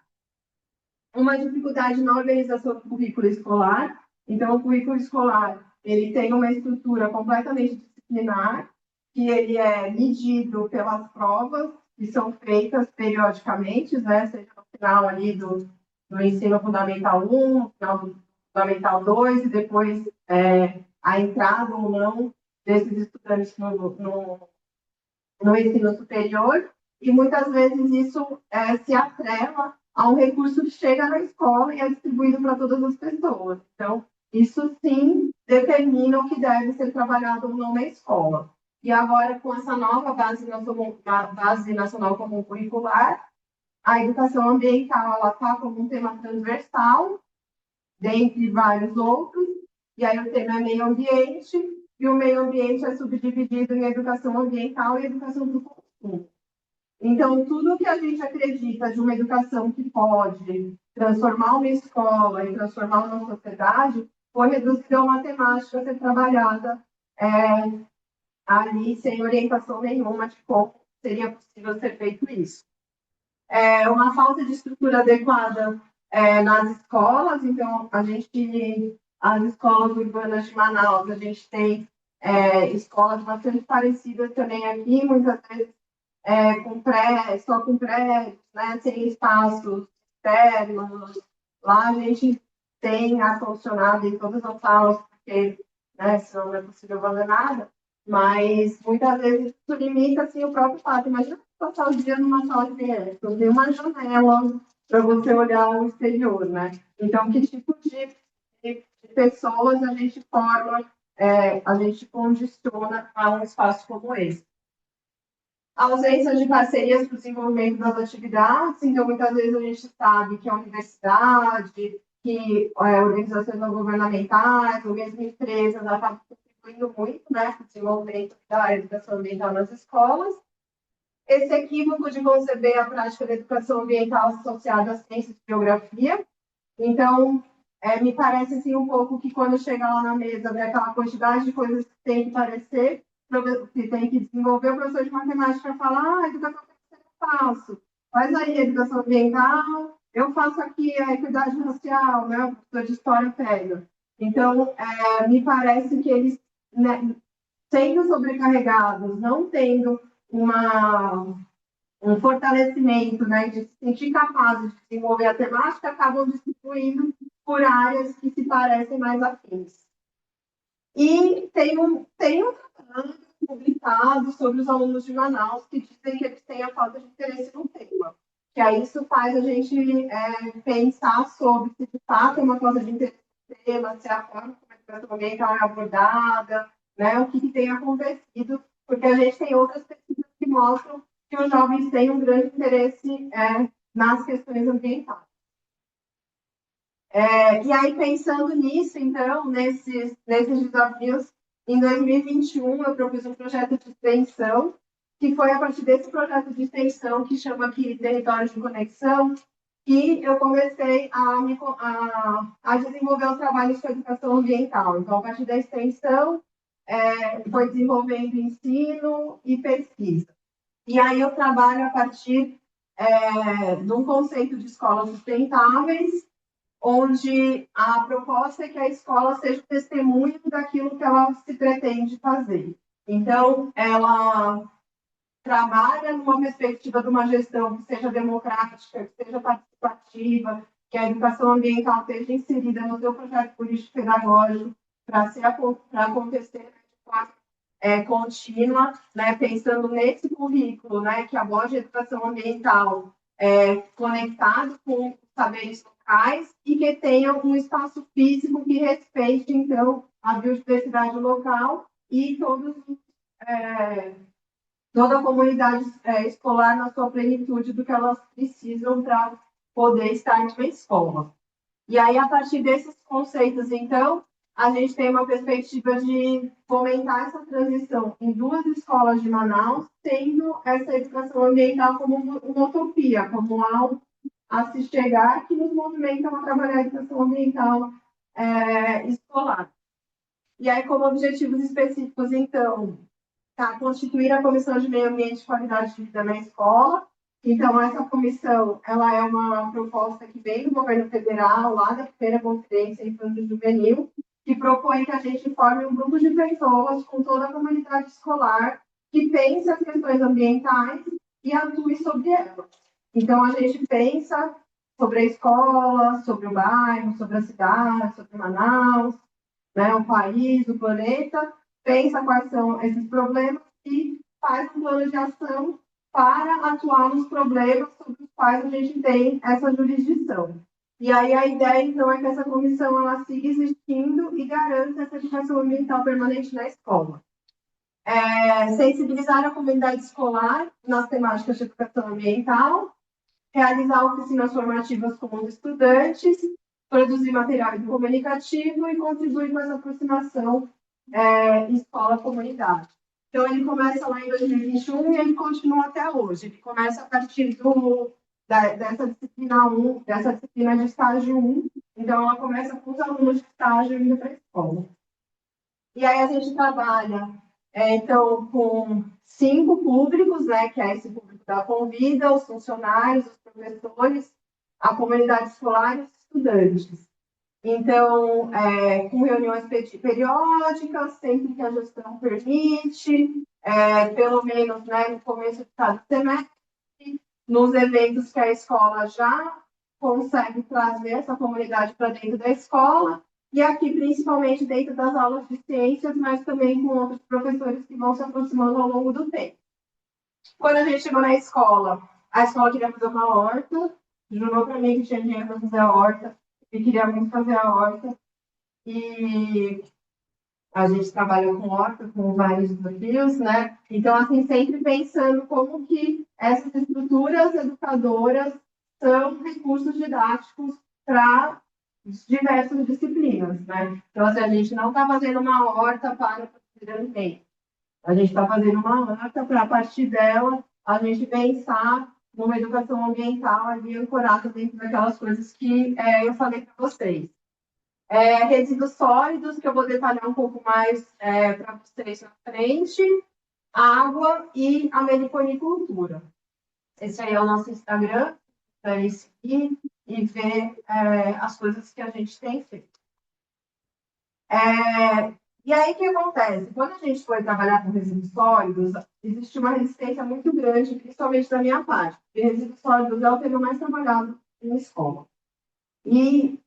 Uma dificuldade na organização do currículo escolar. Então, o currículo escolar ele tem uma estrutura completamente disciplinar, que ele é medido pelas provas que são feitas periodicamente, né? Seja no final ali do ensino fundamental 1, no final do fundamental 2, e depois a entrada ou não desses estudantes no ensino superior, e muitas vezes isso se atrela a um recurso que chega na escola e é distribuído para todas as pessoas. Então, isso sim determina o que deve ser trabalhado ou não na escola. E agora, com essa nova base nacional comum curricular, a educação ambiental está como um tema transversal, dentre vários outros, e aí o tema é meio ambiente, e o meio ambiente é subdividido em educação ambiental e educação do consumo. Então, tudo que a gente acredita de uma educação que pode transformar uma escola e transformar uma sociedade, foi reduzido a uma temática a ser trabalhada ali sem orientação nenhuma de como seria possível ser feito isso. Uma falta de estrutura adequada nas escolas, então as escolas urbanas de Manaus, a gente tem escolas bastante parecidas também aqui, muitas vezes só com prédios, né, sem espaços externos. Lá a gente tem ar-condicionado em todas as salas, porque, né, senão não é possível fazer nada, mas muitas vezes isso limita assim, o próprio fato. Imagina passar o dia numa sala de criança, não tem uma janela para você olhar o exterior, né? Então, que tipo de pessoas a gente forma, a gente condiciona a um espaço como esse? A ausência de parcerias para o desenvolvimento das atividades, então muitas vezes a gente sabe que a universidade, que organizações não governamentais, ou mesmo empresas, acabam contribuindo muito, né, para o desenvolvimento da educação ambiental nas escolas. Esse equívoco de conceber a prática da educação ambiental associada à ciência de geografia. Então, me parece assim, um pouco que quando chega lá na mesa, vê aquela quantidade de coisas que tem que parecer, que tem que desenvolver, o professor de matemática fala, educação financeira eu faço, faz aí educação ambiental, eu faço aqui a equidade racial, né? O professor de história pega. Então, me parece que eles, né, sendo sobrecarregados, não tendo um fortalecimento, né, de se sentir capazes de desenvolver a temática, acabam distribuindo por áreas que se parecem mais afins. E tem um trabalho publicado sobre os alunos de Manaus que dizem que eles têm a falta de interesse no tema. Que aí isso faz a gente pensar sobre se de fato é uma coisa de interesse no tema, se a forma como a educação ambiental é abordada, né, o que tem acontecido, porque a gente tem outras pesquisas que mostram que os jovens têm um grande interesse nas questões ambientais. E aí, pensando nisso, então, nesses desafios, em 2021 eu propus um projeto de extensão, que foi a partir desse projeto de extensão, que chama aqui Territórios de Conexão, que eu comecei a desenvolver os trabalhos de educação ambiental. Então, a partir da extensão, foi desenvolvendo ensino e pesquisa. E aí eu trabalho a partir de um conceito de escolas sustentáveis, onde a proposta é que a escola seja testemunho daquilo que ela se pretende fazer. Então, ela trabalha numa perspectiva de uma gestão que seja democrática, que seja participativa, que a educação ambiental esteja inserida no seu projeto político-pedagógico para acontecer de forma contínua, né, pensando nesse currículo, né, que aborde a educação ambiental conectado com saberes locais e que tenha um espaço físico que respeite, então, a biodiversidade local e toda a comunidade escolar na sua plenitude do que elas precisam para poder estar em uma escola. E aí, a partir desses conceitos, então, a gente tem uma perspectiva de fomentar essa transição em 2 escolas de Manaus, tendo essa educação ambiental como uma utopia, como algo a se chegar que nos movimenta a trabalhar a educação ambiental escolar. E aí, como objetivos específicos, então, constituir a Comissão de Meio Ambiente e Qualidade de Vida na Escola. Então, essa comissão, ela é uma proposta que vem do governo federal, lá da primeira conferência Infantil Juvenil, que propõe que a gente forme um grupo de pessoas com toda a comunidade escolar que pense as questões ambientais e atue sobre elas. Então, a gente pensa sobre a escola, sobre o bairro, sobre a cidade, sobre Manaus, né, o país, o planeta, pensa quais são esses problemas e faz um plano de ação para atuar nos problemas sobre os quais a gente tem essa jurisdição. E aí a ideia, então, é que essa comissão ela siga existindo e garanta essa educação ambiental permanente na escola. Sensibilizar a comunidade escolar nas temáticas de educação ambiental, realizar oficinas formativas com os estudantes, produzir material comunicativo e contribuir com essa aproximação escola-comunidade. Então, ele começa lá em 2021 e ele continua até hoje. Ele começa a partir dessa disciplina 1, dessa disciplina de estágio 1. Então, ela começa com os alunos de estágio indo para a escola. E aí a gente trabalha, então, com 5 públicos, né, que é esse público da Convida, os funcionários, os professores, a comunidade escolar e os estudantes. Então, com reuniões periódicas, sempre que a gestão permite, pelo menos, né, no começo de cada semestre, nos eventos que a escola já consegue trazer essa comunidade para dentro da escola, e aqui principalmente dentro das aulas de ciências, mas também com outros professores que vão se aproximando ao longo do tempo. Quando a gente chegou na escola, a escola queria fazer uma horta, jurou para mim que tinha dinheiro para fazer a horta, e queria muito fazer a horta, e a gente trabalha com horta, com vários desafios, né? Então, assim, sempre pensando como que essas estruturas educadoras são recursos didáticos para diversas disciplinas, né? Então, assim, a gente não está fazendo uma horta para produzir alimento. A gente está fazendo uma horta para, a partir dela, a gente pensar numa educação ambiental ali ancorada dentro daquelas coisas que eu falei para vocês. Resíduos sólidos, que eu vou detalhar um pouco mais para vocês na frente, água e a meliponicultura. Esse aí é o nosso Instagram, para ir seguir e ver as coisas que a gente tem feito. E aí, o que acontece? Quando a gente foi trabalhar com resíduos sólidos, existe uma resistência muito grande, principalmente da minha parte, porque resíduos sólidos é o tema mais trabalhado na escola. E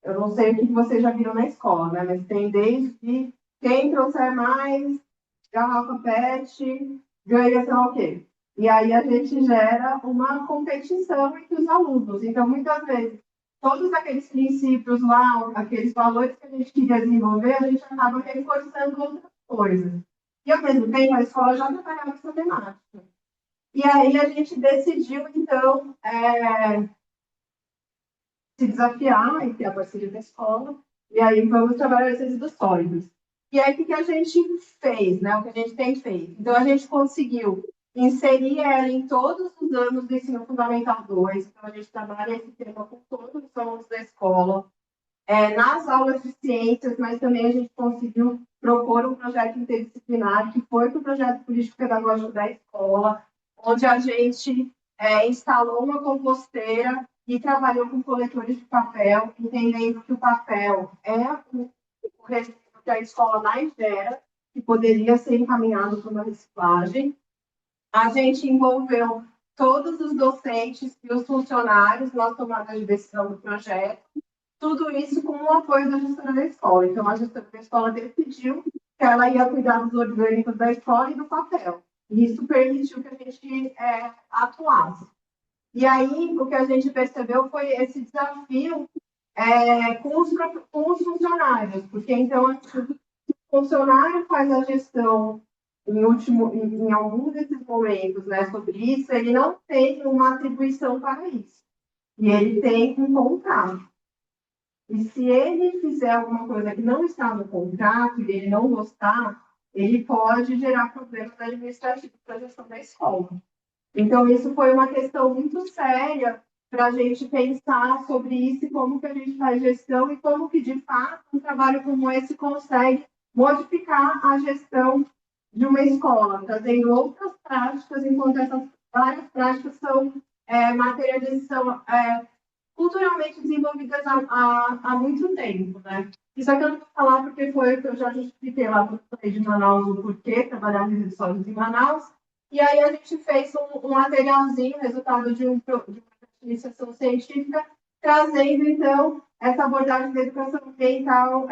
eu não sei o que vocês já viram na escola, né? Mas tem desde quem trouxer mais garrafa PET ganha sei lá o quê. E aí a gente gera uma competição entre os alunos. Então, muitas vezes, todos aqueles princípios lá, aqueles valores que a gente queria desenvolver, a gente acaba reforçando outras coisas. E, ao mesmo tempo, a escola já trabalhava essa temática. E aí a gente decidiu, então, se desafiar e ter a parceria da escola, e aí vamos trabalhar esses resíduos sólidos. E aí, o que a gente fez, né? O que a gente tem feito? Então, a gente conseguiu inserir ela em todos os anos do ensino fundamental 2, então a gente trabalha esse tema com todos os alunos da escola, nas aulas de ciências, mas também a gente conseguiu propor um projeto interdisciplinar, que foi o projeto político-pedagógico da escola, onde a gente instalou uma composteira e trabalhou com coletores de papel, entendendo que o papel é o resíduo que a escola mais gera, que poderia ser encaminhado para uma reciclagem. A gente envolveu todos os docentes e os funcionários na tomada de decisão do projeto, tudo isso com o apoio da gestora da escola. Então, a gestora da escola decidiu que ela ia cuidar dos orgânicos da escola e do papel. E isso permitiu que a gente atuasse. E aí, o que a gente percebeu foi esse desafio com os funcionários, porque, então, o funcionário faz a gestão em algum desses momentos, né, sobre isso, ele não tem uma atribuição para isso. E ele tem um contrato. E se ele fizer alguma coisa que não está no contrato e ele não gostar, ele pode gerar problemas administrativos para a gestão da escola. Então, isso foi uma questão muito séria para a gente pensar sobre isso e como que a gente faz gestão e como que, de fato, um trabalho como esse consegue modificar a gestão de uma escola, trazendo outras práticas, enquanto essas várias práticas são materialização culturalmente desenvolvidas há muito tempo, né? Isso aqui eu não vou falar porque foi o que eu já justifiquei lá no Correio de Manaus, o porquê trabalhar em resíduos sólidos em Manaus. E aí a gente fez um materialzinho, resultado de uma iniciação científica, trazendo, então, essa abordagem da educação ambiental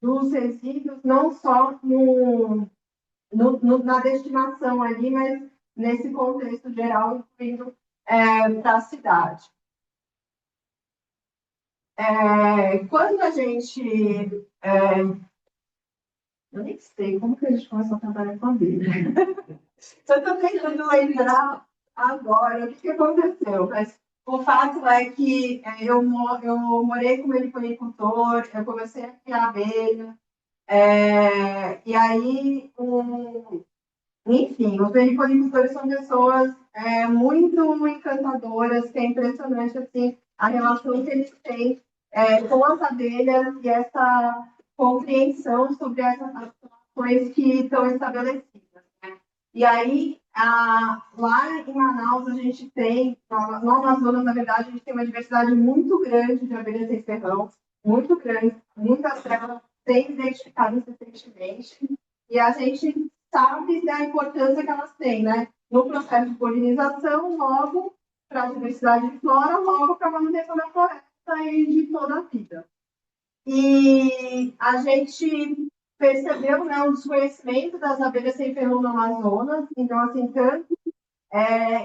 dos resíduos, não só na destinação ali, mas nesse contexto geral, incluindo para a cidade. Quando a gente... eu nem sei como que a gente começou a trabalhar com a Bíblia. Só estou tentando lembrar agora o que aconteceu. Mas o fato é que eu morei com ele agricultor, eu comecei a criar abelha. E aí, enfim, os pericultores são pessoas muito encantadoras, que é impressionante assim, a relação que eles têm com as abelhas e essa compreensão sobre essas ações que estão estabelecidas. Né? E aí, lá em Manaus, a gente tem, no Amazonas, na verdade, a gente tem uma diversidade muito grande de abelhas sem ferrão, muito grande, muitas delas sendo identificadas recentemente, e a gente sabe da importância que elas têm, né? No processo de polinização, logo para a diversidade de flora, logo para a manutenção da floresta e de toda a vida. E a gente percebeu, né, o desconhecimento das abelhas sem ferrão no Amazonas, então, assim, tanto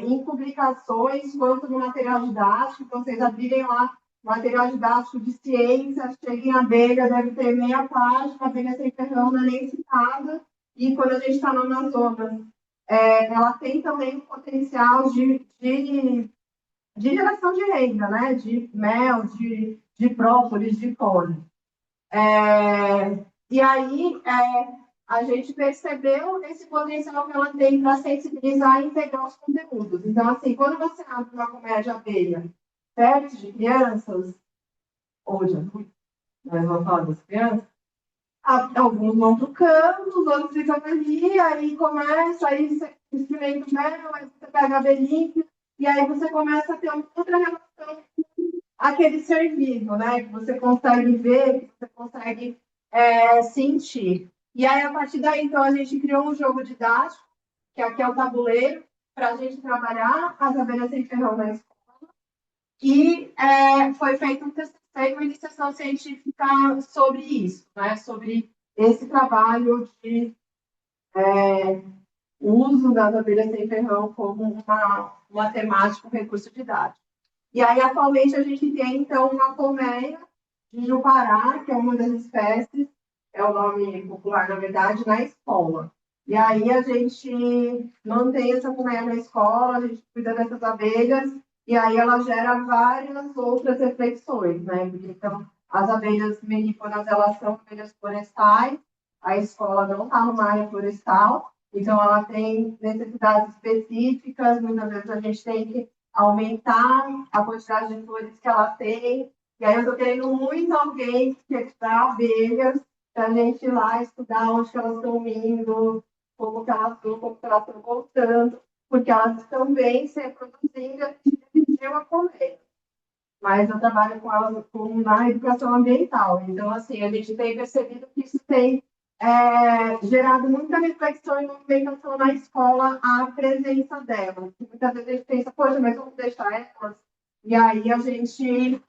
em publicações quanto no material didático, então, vocês abrirem lá material didático de ciência, chega em abelha, deve ter meia página, abelha sem ferrão não é nem citada, e quando a gente está no Amazonas, ela tem também o potencial de geração de renda, né? De mel, de própolis, de pólen. E aí a gente percebeu esse potencial que ela tem para sensibilizar e integrar os conteúdos. Então, assim, quando você abre uma colmeia de abelha perto de crianças, ou de adultos, mas vamos falar das crianças, alguns vão para o campo, os outros ficam ali, aí começa, aí você experimenta o mel, aí você pega a abelhinha, e aí você começa a ter uma outra relação com aquele ser vivo, né? Que você consegue ver, que você consegue sentir. E aí, a partir daí, então, a gente criou um jogo didático, que aqui é o tabuleiro, para a gente trabalhar as abelhas sem ferrão na escola. E foi feito um TCC, uma iniciação científica sobre isso, né? Sobre esse trabalho de uso das abelhas sem ferrão como uma temática, um recurso didático. E aí, atualmente, a gente tem, então, uma colmeia de Jupará, que é uma das espécies, é o nome popular, na verdade, na escola. E aí a gente mantém essa colmeia na escola, a gente cuida dessas abelhas, e aí ela gera várias outras reflexões, né? Porque, então, as abelhas melícolas, elas são abelhas florestais, a escola não está numa área florestal, então ela tem necessidades específicas, muitas vezes a gente tem que aumentar a quantidade de flores que ela tem. E aí eu estou querendo muito alguém que estudar abelhas para a gente ir lá estudar onde que elas estão indo, como que elas estão, como que elas estão voltando, porque elas também se reproduzindo e a gente dividiu a colmeia. Mas eu trabalho com elas na educação ambiental. Então, assim, a gente tem percebido que isso tem gerado muita reflexão e movimentação na escola, a presença delas. Muitas vezes a gente pensa, poxa, mas vamos deixar elas? E aí a gente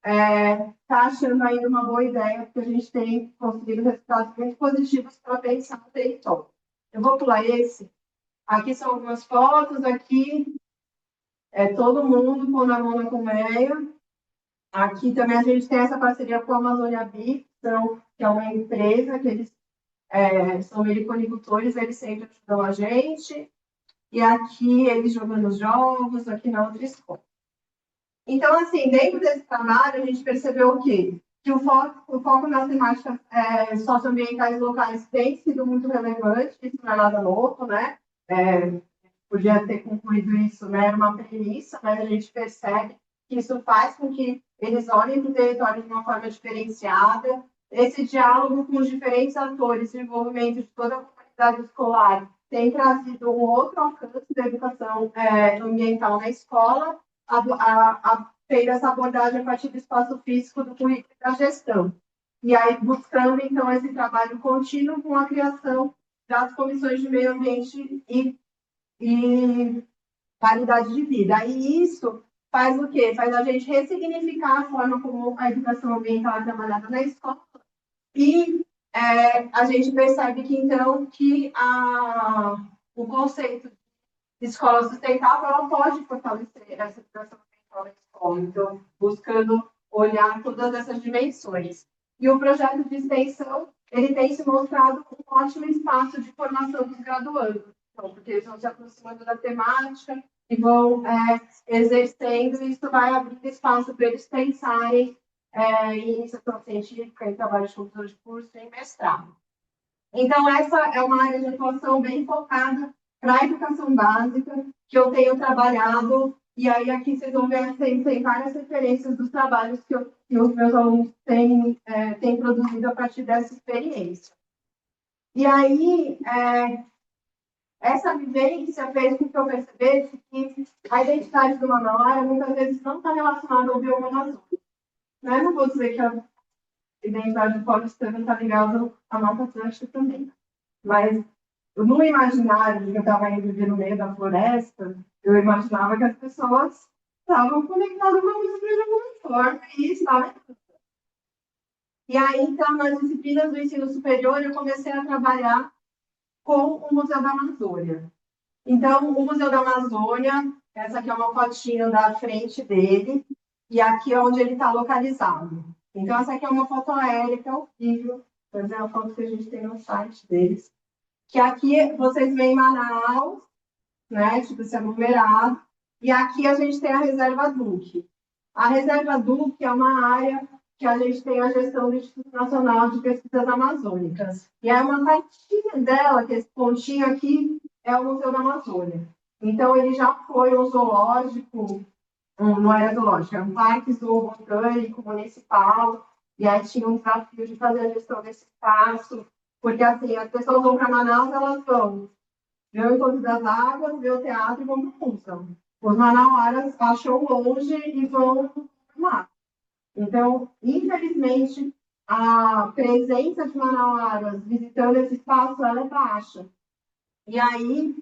está achando ainda uma boa ideia, porque a gente tem conseguido resultados muito positivos para pensar no território. Eu vou pular esse. Aqui são algumas fotos, aqui todo mundo com a mão na colmeia. Aqui também a gente tem essa parceria com a Amazônia Bee, que é uma empresa que eles são meliponicultores, eles sempre ajudam a gente. E aqui eles jogando os jogos, aqui na outra escola. Então, assim, dentro desse trabalho, a gente percebeu o quê? Que o foco nas temáticas socioambientais locais tem sido muito relevante, isso não é nada novo, né? Podia ter concluído isso, né? Era uma premissa, mas a gente percebe que isso faz com que eles olhem para o território de uma forma diferenciada. Esse diálogo com os diferentes atores, o envolvimento de toda a comunidade escolar, tem trazido um outro alcance da educação ambiental na escola, feito essa abordagem a partir do espaço físico do currículo da gestão. E aí, buscando, então, esse trabalho contínuo com a criação das comissões de meio ambiente e qualidade de vida. E isso faz o quê? Faz a gente ressignificar a forma como a educação ambiental é trabalhada na escola e a gente percebe que, então, que o conceito de escola sustentável ela pode fortalecer essa educação ambiental na escola. Então, buscando olhar todas essas dimensões. E o projeto de extensão ele tem se mostrado um ótimo espaço de formação dos graduandos. Então, porque eles vão se aproximando da temática e vão exercendo, e isso vai abrindo espaço para eles pensarem em iniciação científica, em trabalho de conclusão de curso, em mestrado. Então, essa é uma área de atuação bem focada para a educação básica, que eu tenho trabalhado, e aí aqui vocês vão ver, tem várias referências dos trabalhos que os meus alunos têm produzido a partir dessa experiência. E aí, essa vivência fez com que eu percebesse que a identidade do Manauara muitas vezes não está relacionada ao bioma amazônico. Né? Não vou dizer que a identidade do paulistano está ligada à Mata Atlântica também, mas no imaginário de que eu estava indo viver no meio da floresta, eu imaginava que as pessoas estavam conectadas com a música de alguma forma e estavam. E aí, então, nas disciplinas do ensino superior, eu comecei a trabalhar com o Museu da Amazônia. Então, o Museu da Amazônia, essa aqui é uma fotinho da frente dele, e aqui é onde ele está localizado. Então, essa aqui é uma foto aérea, que é horrível, mas é a foto que a gente tem no site deles. Que aqui vocês veem Manaus, né, tipo esse aglomerado, e aqui a gente tem a Reserva Duque. A Reserva Duque é uma área que a gente tem a gestão do Instituto Nacional de Pesquisas Amazônicas. E é uma partinha dela, que esse pontinho aqui é o Museu da Amazônia. Então, ele já foi um zoológico, não era zoológico, era um parque zoobotânico municipal, e aí tinha um desafio de fazer a gestão desse espaço, porque, assim, as pessoas vão para Manaus, elas vão ver o Encontro das Águas, ver o teatro e vão para o Função. Os manauaras acham longe e vão para o mar. Então, infelizmente, a presença de manauaras visitando esse espaço ela é baixa. E aí,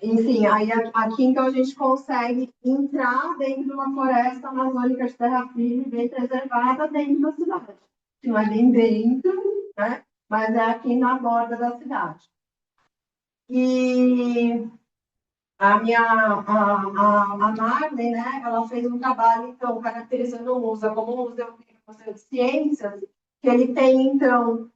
enfim, aí aqui então a gente consegue entrar dentro de uma floresta amazônica de terra firme, bem preservada, dentro da cidade. Que não é bem dentro, né? Mas é aqui na borda da cidade. E a Marley, né, ela fez um trabalho, então, caracterizando o MUSA como um museu de ciências, que ele tem, então,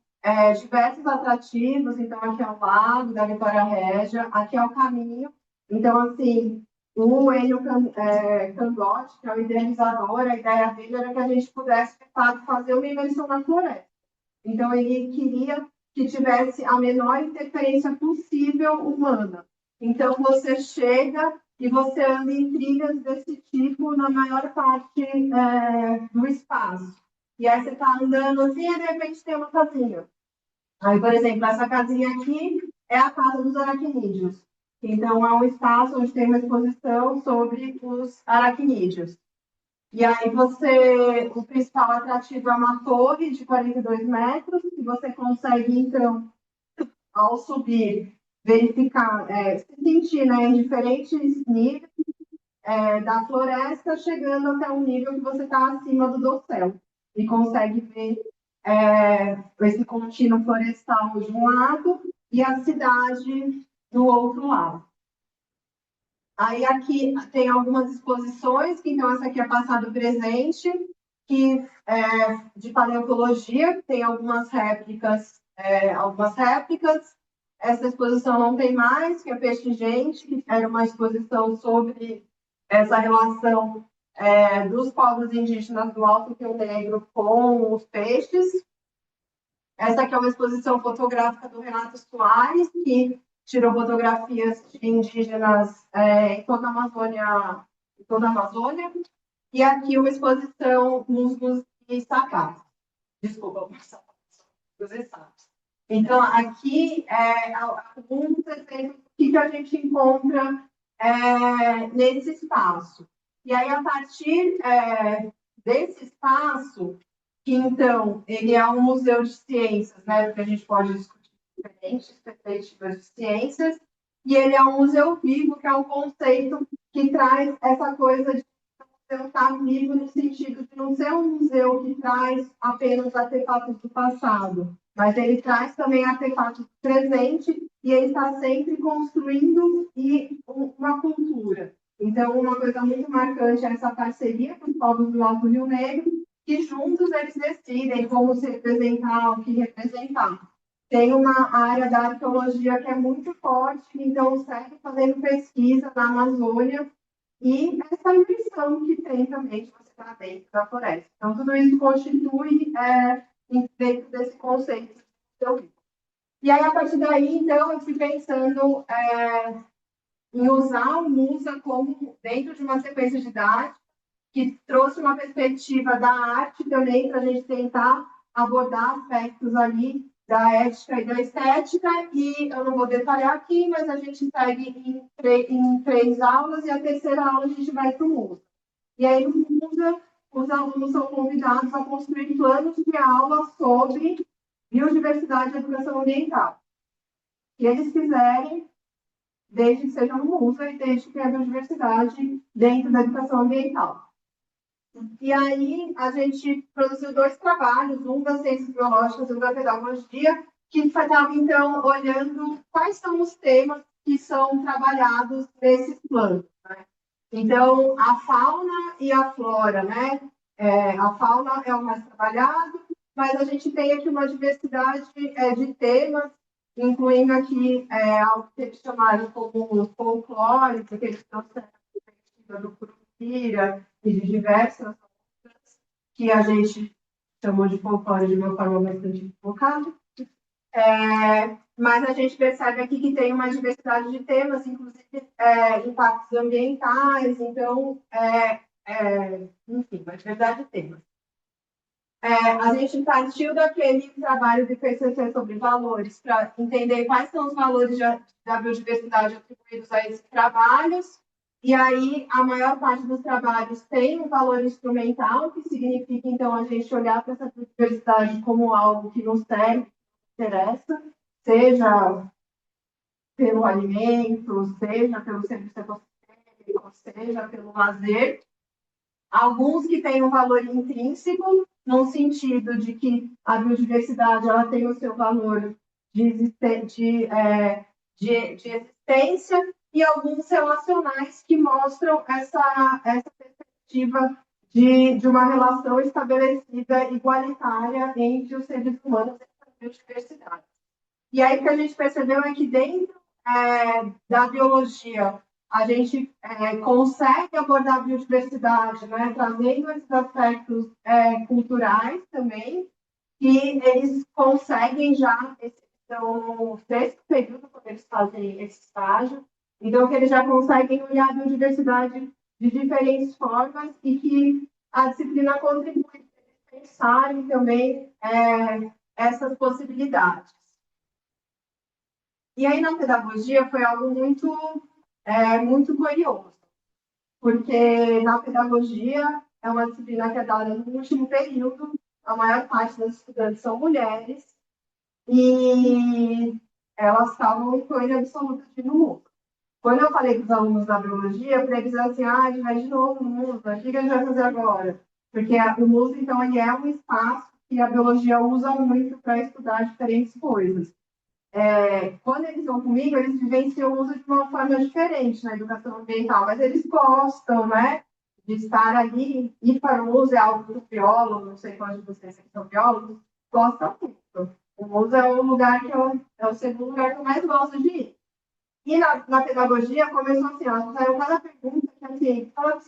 diversos atrativos. Então, aqui é o lago da Vitória Régia, aqui é o caminho. Então, assim, o Enio Candotti, que é o idealizador, a ideia dele era que a gente pudesse, de fato, fazer uma imersão na floresta. Então, ele queria que tivesse a menor interferência possível humana. Então, você chega e você anda em trilhas desse tipo na maior parte do espaço. E aí você está andando assim e de repente tem uma casinha. Aí, por exemplo, essa casinha aqui é a Casa dos Aracnídeos. Então, é um espaço onde tem uma exposição sobre os aracnídeos. E aí o principal atrativo é uma torre de 42 metros, que você consegue, então, ao subir, verificar, se sentir, né, em diferentes níveis da floresta, chegando até um nível que você está acima do dossel. E consegue ver esse contínuo florestal de um lado e a cidade do outro lado. Aí aqui tem algumas exposições, que então essa aqui é passado presente, que de paleontologia, tem algumas réplicas, Essa exposição não tem mais, que é Peixe Gente, que era uma exposição sobre essa relação dos povos indígenas do Alto Rio Negro com os peixes. Essa aqui é uma exposição fotográfica do Renato Soares, que tirou fotografias de indígenas em toda a Amazônia, E aqui uma exposição musgos e sapatos. Desculpa, musgos e sapos. Então, aqui é alguns exemplos que a gente encontra nesse espaço. E aí, a partir desse espaço, que então ele é um museu de ciências, né? Porque a gente pode discutir diferentes perspectivas de ciências, e ele é um museu vivo, que é um conceito que traz essa coisa de museu estar vivo no sentido de não ser um museu que traz apenas artefatos do passado, mas ele traz também artefatos do presente e ele está sempre construindo uma cultura. Então, uma coisa muito marcante é essa parceria com os povos do Alto Rio Negro, que juntos eles decidem como se representar, o que representar. Tem uma área da arqueologia que é muito forte, então segue fazendo pesquisa na Amazônia, e essa impressão que tem também de você estar dentro da floresta. Então, tudo isso constitui dentro desse conceito. E aí, a partir daí, então, eu fui pensando em usar o MUSA como dentro de uma sequência didática, que trouxe uma perspectiva da arte também, para a gente tentar abordar aspectos ali da ética e da estética, e eu não vou detalhar aqui, mas a gente segue em 3 aulas, e a terceira aula a gente vai para o MUSA. E aí, no MUSA, os alunos são convidados a construir planos de aula sobre biodiversidade e educação ambiental. Que eles quiserem, desde que seja no MUSA e desde que tenha biodiversidade dentro da educação ambiental. E aí a gente produziu 2 trabalhos, um das ciências biológicas e um da pedagogia, que estava, então, olhando quais são os temas que são trabalhados nesses planos, né? Então, a fauna e a flora, né? A fauna é o mais trabalhado, mas a gente tem aqui uma diversidade de temas, incluindo aqui algo que eles chamaram como folclore, que eles trouxeram do Curupira e de diversas outras, que a gente chamou de folclore de uma forma bastante equivocada. Mas a gente percebe aqui que tem uma diversidade de temas, inclusive impactos ambientais, então, enfim, uma diversidade de temas. A gente partiu daquele trabalho de PCC sobre valores, para entender quais são os valores da biodiversidade atribuídos a esses trabalhos, e aí a maior parte dos trabalhos tem um valor instrumental, que significa, então, a gente olhar para essa biodiversidade como algo que nos serve, interessa, seja pelo alimento, seja pelo serviço ecossistêmico, seja pelo lazer. Alguns que têm um valor intrínseco, no sentido de que a biodiversidade ela tem o seu valor de existência, e alguns relacionais que mostram essa perspectiva de uma relação estabelecida igualitária entre os seres humanos e a biodiversidade. E aí o que a gente percebeu é que dentro da biologia a gente consegue abordar a biodiversidade, né, trazendo esses aspectos culturais também, e eles conseguem já, no sexto período, quando eles fazem esse estágio, então que eles já conseguem olhar a biodiversidade de diferentes formas e que a disciplina contribui para eles pensarem também essas possibilidades. E aí, na pedagogia, foi algo muito curioso, porque na pedagogia é uma disciplina que é dada no último período, a maior parte das estudantes são mulheres, e elas estavam em coisa absoluta de no mundo. Quando eu falei com os alunos da biologia, para eles dizer assim, a gente vai de novo no mundo, o que a gente vai fazer agora? Porque o MUSA, então, ele é um espaço que a biologia usa muito para estudar diferentes coisas. Quando eles vão comigo, eles vivenciam o uso de uma forma diferente na educação ambiental, mas eles gostam, né, de estar ali, ir para o uso é algo do biólogo, não sei quantos de vocês que são biólogos, gostam muito. O uso é o lugar que é o segundo lugar que eu mais gosto de ir. E na pedagogia começou assim, elas fizeram cada pergunta que assim, fala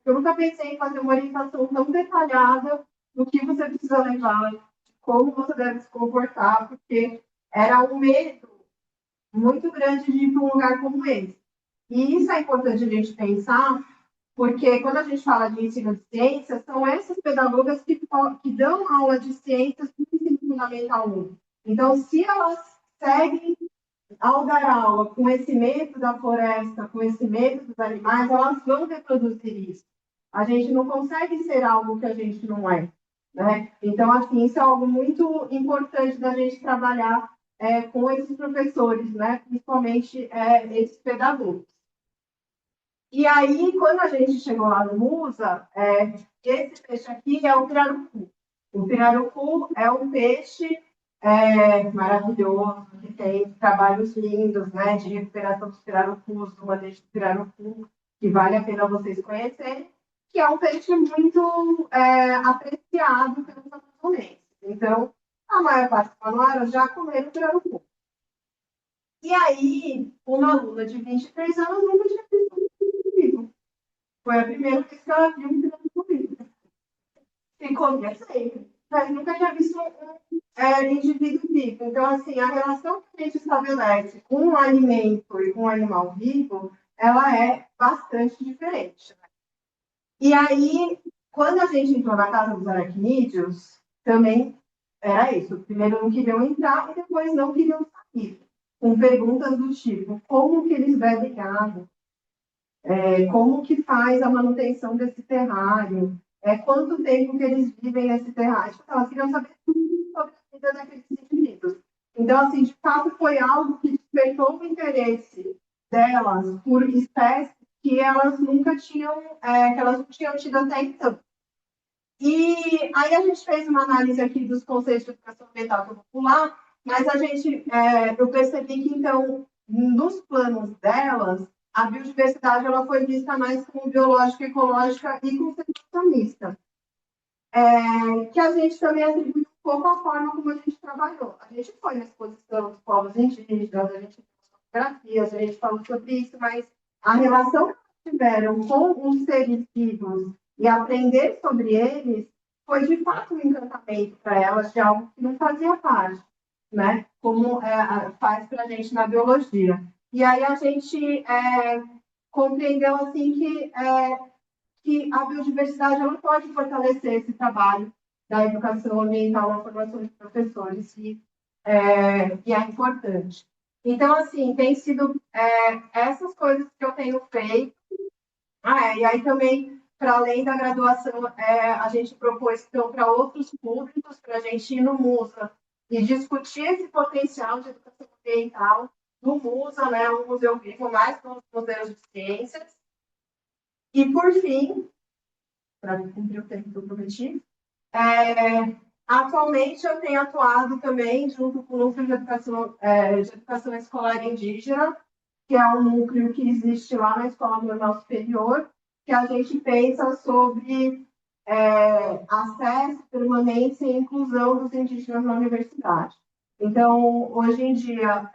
eu nunca pensei em fazer uma orientação tão detalhada do que você precisa levar, de como você deve se comportar, porque era um medo muito grande de ir para um lugar como esse. E isso é importante a gente pensar, porque quando a gente fala de ensino de ciências, são essas pedagogas que dão aula de ciências no ensino fundamental 1. Então, se elas seguem ao dar aula com esse medo da floresta, com esse medo dos animais, elas vão reproduzir isso. A gente não consegue ser algo que a gente não é, né? Então, assim, isso é algo muito importante da gente trabalhar com esses professores, né? Principalmente esses pedagogos. E aí, quando a gente chegou lá no MUSA, esse peixe aqui é o pirarucu. O pirarucu é um peixe maravilhoso, que tem trabalhos lindos, né, de recuperação dos pirarucus, do manejo do pirarucu, que vale a pena vocês conhecerem, que é um peixe muito apreciado pelos amazonenses. Então, a maior parte dos manuários já comeram pirarucu. E aí, uma aluna de 23 anos nunca tinha visto um vivo. Foi a primeira vez que ela viu um pirarucu vivo. E comia sempre, mas nunca tinha visto indivíduo vivo. Então, assim, a relação que a gente estabelece com um alimento e com um animal vivo, ela é bastante diferente. Né? E aí, quando a gente entrou na casa dos aracnídeos, também era isso. Primeiro não queriam entrar e depois não queriam sair. Com perguntas do tipo, como que eles bebem água? Como que faz a manutenção desse terrário? Quanto tempo que eles vivem nesse terrário? Elas queriam saber tudo sobre a vida daqueles indivíduos. Então, assim, de fato, foi algo que despertou o interesse delas por espécies que elas nunca tinham, que elas não tinham tido até então. E aí a gente fez uma análise aqui dos conceitos de educação ambiental popular, mas eu percebi que, então, nos planos delas, a biodiversidade ela foi vista mais como biológica, ecológica e conservacionista. Que a gente também atribui um pouco a forma como a gente trabalhou. A gente foi na exposição dos povos indígenas, a gente fez fotografias, a gente falou sobre isso, mas a relação que tiveram com os seres vivos e aprender sobre eles foi, de fato, um encantamento para elas de algo que não fazia parte, né? Como faz para a gente na biologia. E aí a gente compreendeu assim que a biodiversidade ela pode fortalecer esse trabalho da educação ambiental na formação de professores, e é importante. Então, assim, tem sido essas coisas que eu tenho feito. E aí também, para além da graduação, a gente propôs, então, para outros públicos, para a gente ir no MUSA e discutir esse potencial de educação ambiental no MUSA, né, um museu vivo mais nos museus de ciências. E, por fim, para cumprir o tempo que eu prometi, atualmente eu tenho atuado também junto com o Núcleo de Educação Escolar Indígena, que é um núcleo que existe lá na Escola Normal Superior, que a gente pensa sobre acesso, permanência e inclusão dos indígenas na universidade. Então, hoje em dia,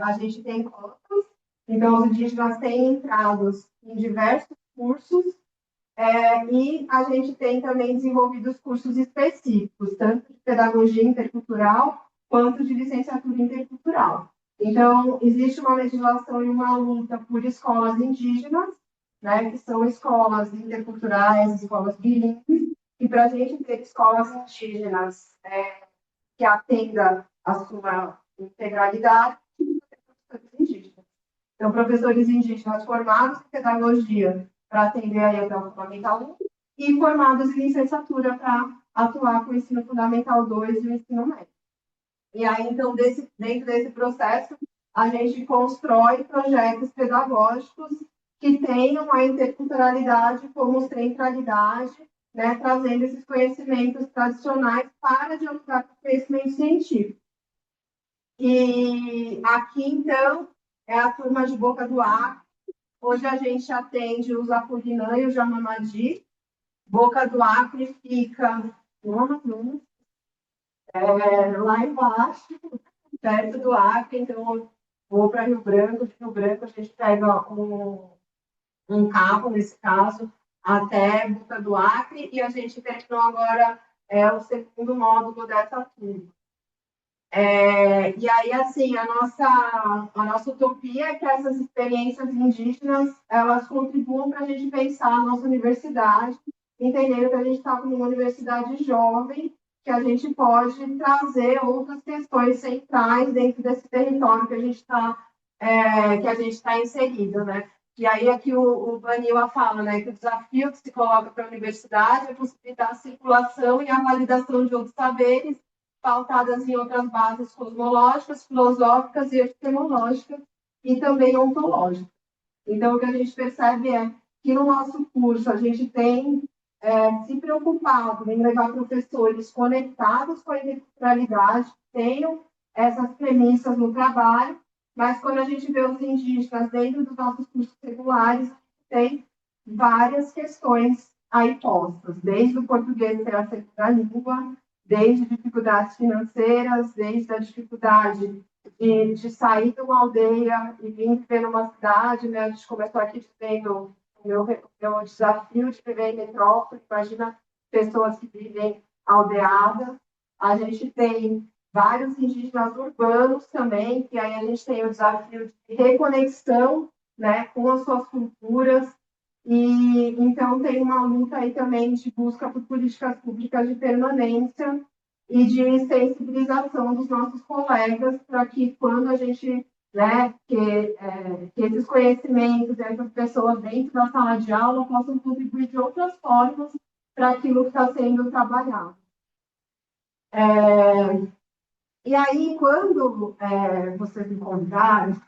a gente tem cotas, então os indígenas têm entrados em diversos cursos, e a gente tem também desenvolvido os cursos específicos, tanto de pedagogia intercultural quanto de licenciatura intercultural. Então, existe uma legislação e uma luta por escolas indígenas, né, que são escolas interculturais, escolas bilíngues, e para a gente ter escolas indígenas que atenda a sua integralidade, professores indígenas. Então, professores indígenas formados em pedagogia para atender aí até o Fundamental 1 e formados em licenciatura para atuar com o ensino Fundamental 2 e o ensino médio. E aí, então, dentro desse processo, a gente constrói projetos pedagógicos que tenham a interculturalidade como centralidade, né, trazendo esses conhecimentos tradicionais para dialogar com o conhecimento científico. E aqui, então, é a turma de Boca do Acre. Hoje a gente atende os Apurinã e o Jamamadi. Boca do Acre fica lá embaixo, perto do Acre. Então, eu vou para Rio Branco. De Rio Branco, a gente pega um carro, nesse caso, até Boca do Acre. E a gente terminou agora o segundo módulo dessa turma. E aí, assim, a nossa utopia é que essas experiências indígenas, elas contribuam para a gente pensar a nossa universidade, entendendo que a gente está com uma universidade jovem, que a gente pode trazer outras questões centrais dentro desse território que a gente está inserido, né? E aí aqui o Vanilla fala, né, que o desafio que se coloca para a universidade é possibilitar a circulação e a validação de outros saberes pautadas em outras bases cosmológicas, filosóficas e epistemológicas, e também ontológicas. Então, o que a gente percebe é que no nosso curso a gente tem se preocupado em levar professores conectados com a integralidade, tenham essas premissas no trabalho, mas quando a gente vê os indígenas dentro dos nossos cursos regulares, tem várias questões aí postas, desde o português ser a segunda língua, desde dificuldades financeiras, desde a dificuldade de sair de uma aldeia e vir viver numa cidade, né? A gente começou aqui dizendo o meu desafio de viver em metrópole, imagina pessoas que vivem aldeadas. A gente tem vários indígenas urbanos também, que aí a gente tem o desafio de reconexão, né, com as suas culturas, e então tem uma luta aí também de busca por políticas públicas de permanência e de sensibilização dos nossos colegas para que quando a gente, né, que esses conhecimentos dessas pessoas dentro da sala de aula possam contribuir de outras formas para aquilo que está sendo trabalhado. E aí, quando vocês me convidaram,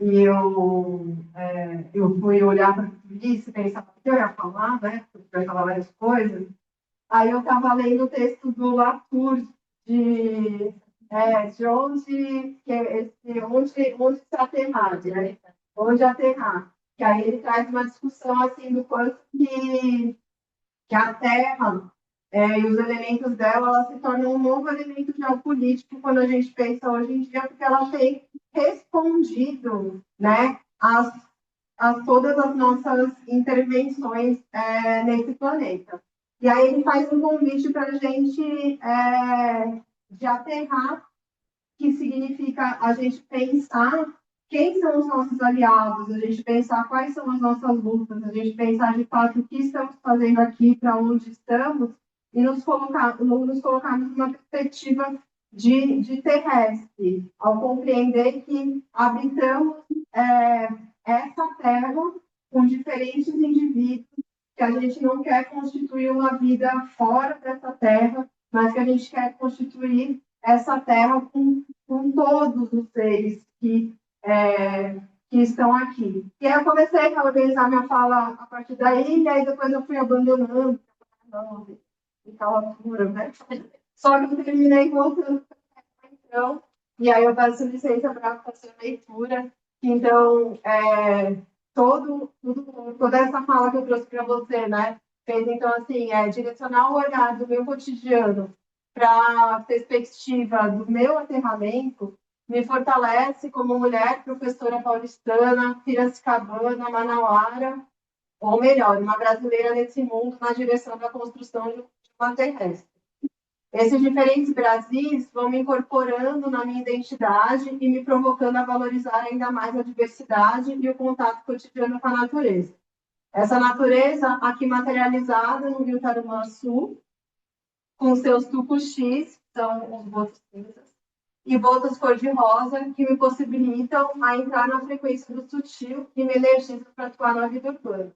e eu fui olhar para isso e pensar o que eu ia falar, né? Porque eu ia falar várias coisas. Aí eu estava lendo o texto do Latour, de, de onde, que é onde se aterrar, né? Onde aterrar. Que aí ele traz uma discussão assim do quanto que a Terra e os elementos dela ela se tornam um novo elemento geopolítico quando a gente pensa hoje em dia, porque ela tem respondido, né, a todas as nossas intervenções nesse planeta. E aí ele faz um convite para a gente de aterrar, que significa a gente pensar quem são os nossos aliados, a gente pensar quais são as nossas lutas, a gente pensar de fato o que estamos fazendo aqui, para onde estamos, e nos colocarmos numa perspectiva de terrestre, ao compreender que habitamos essa terra com diferentes indivíduos, que a gente não quer constituir uma vida fora dessa terra, mas que a gente quer constituir essa terra com todos os seres que estão aqui. E aí eu comecei a organizar minha fala a partir daí, e aí depois eu fui abandonando, em tal altura, né? Só que eu terminei voltando para então, e aí eu peço licença para fazer a leitura. Então, toda essa fala que eu trouxe para você, né? Fez, então, assim, direcionar o olhar do meu cotidiano para a perspectiva do meu aterramento, me fortalece como mulher, professora paulistana, piracicabana, manauara, ou melhor, uma brasileira nesse mundo na direção da construção de uma terrestre. Esses diferentes Brasis vão me incorporando na minha identidade e me provocando a valorizar ainda mais a diversidade e o contato cotidiano com a natureza. Essa natureza aqui materializada no Rio Tarumançu, com seus tucuxis, que são os botos cinzas, e botas cor-de-rosa, que me possibilitam a entrar na frequência do sutil e me energizam para atuar na vida urbana.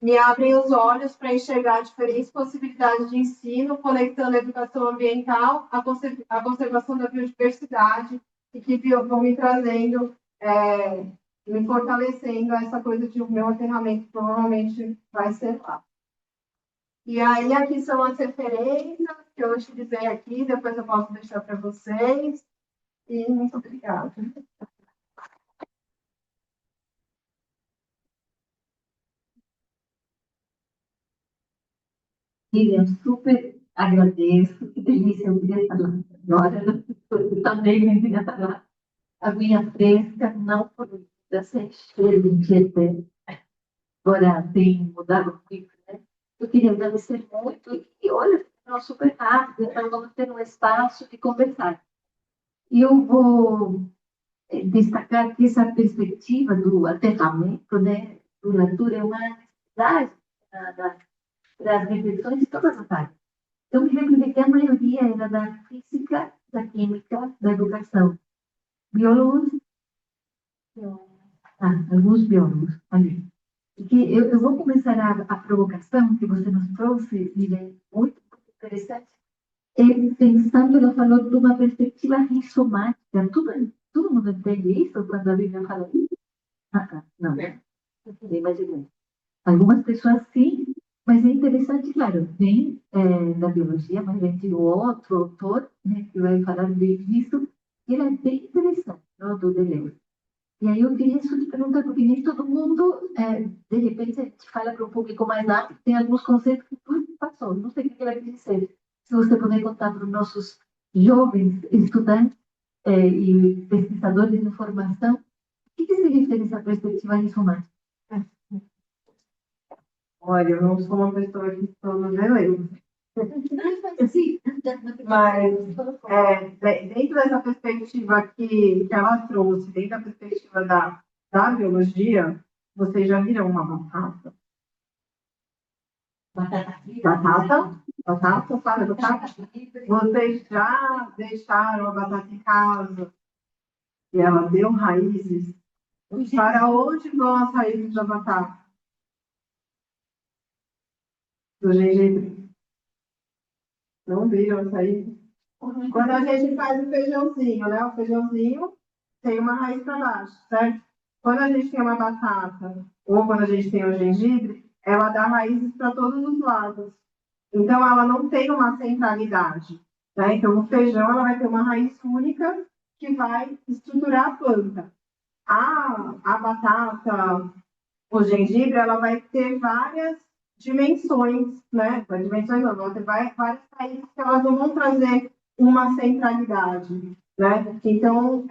Me abrem os olhos para enxergar diferentes possibilidades de ensino, conectando a educação ambiental à conservação da biodiversidade e que vão me trazendo, me fortalecendo essa coisa de o meu aterramento provavelmente vai ser lá. E aí, aqui são as referências que eu utilizei aqui, depois eu posso deixar para vocês. E muito obrigada. Miriam, super agradeço, que delícia, eu queria estar lá agora, eu também me queria estar lá. A minha fresca, não poluída, sem cheiro de Tietê. Agora tem mudado muito, né? Eu queria agradecer muito, e olha, não, super rápido, então vamos ter um espaço de conversar. E eu vou destacar que essa perspectiva do aterramento, né, do Latour, é uma necessidade para as reflexões de todas as áreas. Eu me lembro de que a maioria era da física, da química, da educação. Biólogos, alguns biólogos ali. E que eu vou começar a provocação que você nos trouxe, e é muito interessante, pensando, ela falou de uma perspectiva rizomática. Todo mundo entende isso quando a Bíblia fala isso? Não, não imaginei. Algumas pessoas sim, mas é interessante, claro, vem da biologia, mas vem de outro autor, né, que vai falar disso, e ele é bem interessante, não, do Deleuze. E aí eu queria só te perguntar, porque nem todo mundo, de repente, a gente fala para um público mais amplo, tem alguns conceitos que tu passou, não sei o que ela quer dizer. Se você puder contar para os nossos jovens estudantes e pesquisadores de formação, o que significa essa perspectiva rizomática? Olha, eu não sou uma pessoa que estou no Belém. Sim, mas dentro dessa perspectiva que ela trouxe, dentro da perspectiva da biologia, vocês já viram uma batata? Batata, sabe batata? Vocês já deixaram a batata em casa e ela deu raízes? Para onde vão as raízes da batata? Do gengibre. Não viram as raízes? Quando a gente faz o feijãozinho, né? O feijãozinho tem uma raiz para baixo, certo? Quando a gente tem uma batata ou quando a gente tem o gengibre, ela dá raízes para todos os lados. Então, ela não tem uma centralidade, né? Então, o feijão ela vai ter uma raiz única que vai estruturar a planta. A batata, o gengibre, ela vai ter várias dimensões, né? Dimensões não, ela vai ter várias raízes que elas não vão trazer uma centralidade, né? Então,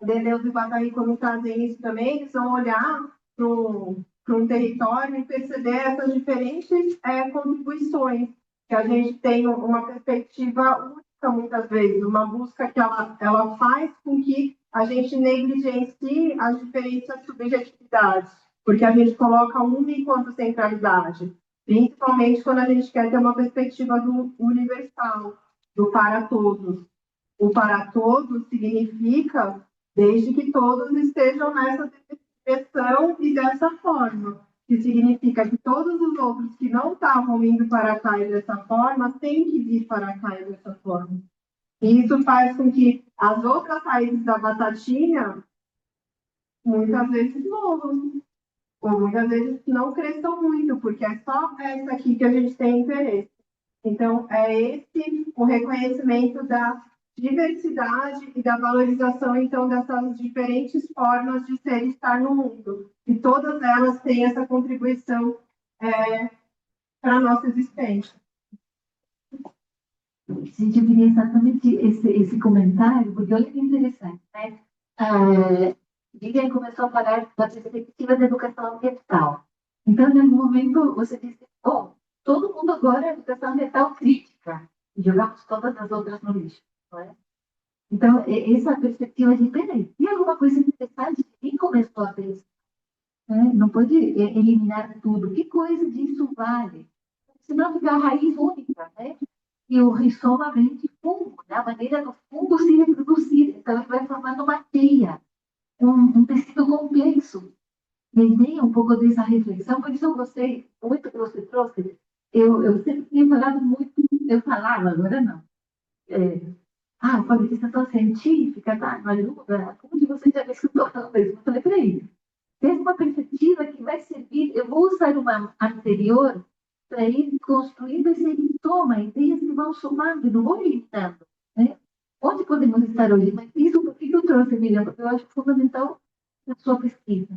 Deleuze e Guattari, quando trazem isso também, eles vão olhar para um território e perceber essas diferentes contribuições, que a gente tem uma perspectiva única, muitas vezes, uma busca que ela faz com que a gente negligencie as diferentes subjetividades, porque a gente coloca uma enquanto centralidade, principalmente quando a gente quer ter uma perspectiva do universal, do para todos. O para todos significa desde que todos estejam nessa direção e dessa forma, que significa que todos os outros que não estavam indo para cá e dessa forma têm que vir para cá e dessa forma. E isso faz com que as outras raízes da batatinha muitas vezes morram, ou muitas vezes não cresçam muito, porque é só essa aqui que a gente tem interesse. Então, é esse o reconhecimento da diversidade e da valorização, então, dessas diferentes formas de ser e estar no mundo. E todas elas têm essa contribuição para a nossa existência. Gente, eu queria exatamente esse comentário, porque olha que interessante, né? Vivian começou a falar da perspectiva da educação ambiental. Então, em algum momento, você disse, oh, todo mundo agora é educação ambiental crítica, e jogamos todas as outras no lixo, não é? Então, essa perspectiva de, peraí, tem alguma coisa interessante? Quem começou a pensar? Né? Não pode eliminar tudo. Que coisa disso vale? Senão fica a raiz única, né? E o rizoma vem de fungo, né? A maneira do fungo se reproduzir. Então, ele vai formando uma teia, um tecido complexo. E aí vem um pouco dessa reflexão, por isso eu gostei muito que você trouxe. Eu sempre tinha falado muito, eu falava, agora não. Alfabetização científica, tá? Não ajuda. Como que você já me escutou falando isso? Eu falei, peraí, tem uma perspectiva que vai servir, eu vou usar uma anterior para ir construindo esse ritoma, ideias que vão somando, não vou limitando, né? Onde podemos estar hoje? Mas isso, por que eu trouxe, Miriam? Porque eu acho fundamental na sua pesquisa,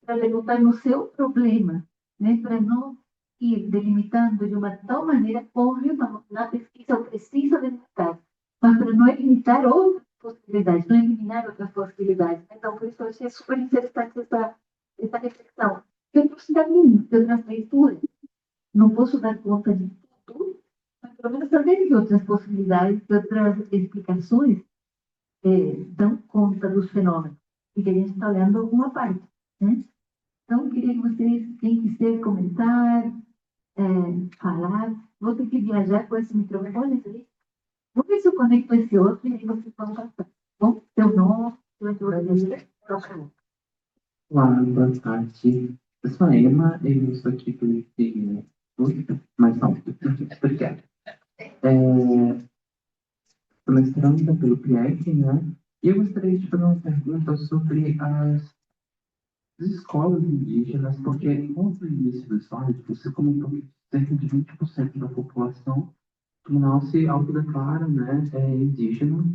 para perguntar no seu problema, né? Para não ir delimitando de uma tal maneira, óbvio, na pesquisa eu preciso delimitar, mas para não limitar outras possibilidades, não eliminar outras possibilidades. Então, por isso eu achei super interessante essa reflexão. Eu trouxe da minha, de outras leituras. Não posso dar conta de tudo, mas pelo menos saber que outras possibilidades, que outras explicações dão conta dos fenômenos, e que a gente está olhando alguma parte, né? Então, eu queria que vocês, quem quiser comentar, falar, vou ter que viajar com esse microfone aí. Vou ver se eu conecto esse outro e aí vocês vão passar. Bom, seu nome, sua jornalista, Olá, boa tarde. Eu sou a Emma, eu estou aqui pelo Instagram, mas não, obrigado. Estou mestrando pelo PIEC, né? E eu gostaria de fazer uma pergunta sobre as escolas indígenas, porque no início do slide você comentou que cerca de 20% da população não se autodeclara, né, indígena.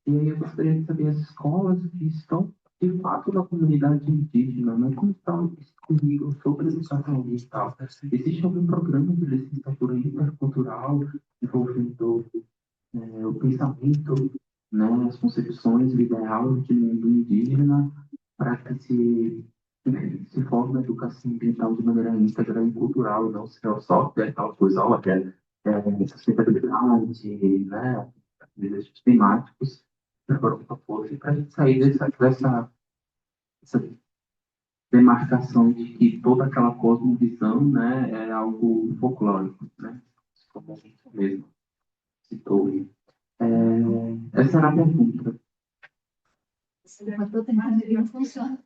E aí eu gostaria de saber as escolas que estão, de fato, na comunidade indígena, né? Como estão comigo sobre educação ambiental? Existe algum programa de licenciatura intercultural envolvendo o pensamento, né, as concepções, o ideal de mundo indígena para que se forme a educação ambiental de maneira íntegra e cultural, não só aquela coisa, sustentabilidade, né, desejos climáticos, para a gente sair dessa demarcação de que toda aquela cosmovisão, né, é algo folclórico, né, como a gente mesmo citou. Essa era a pergunta. você levantou, tentando ver como funciona.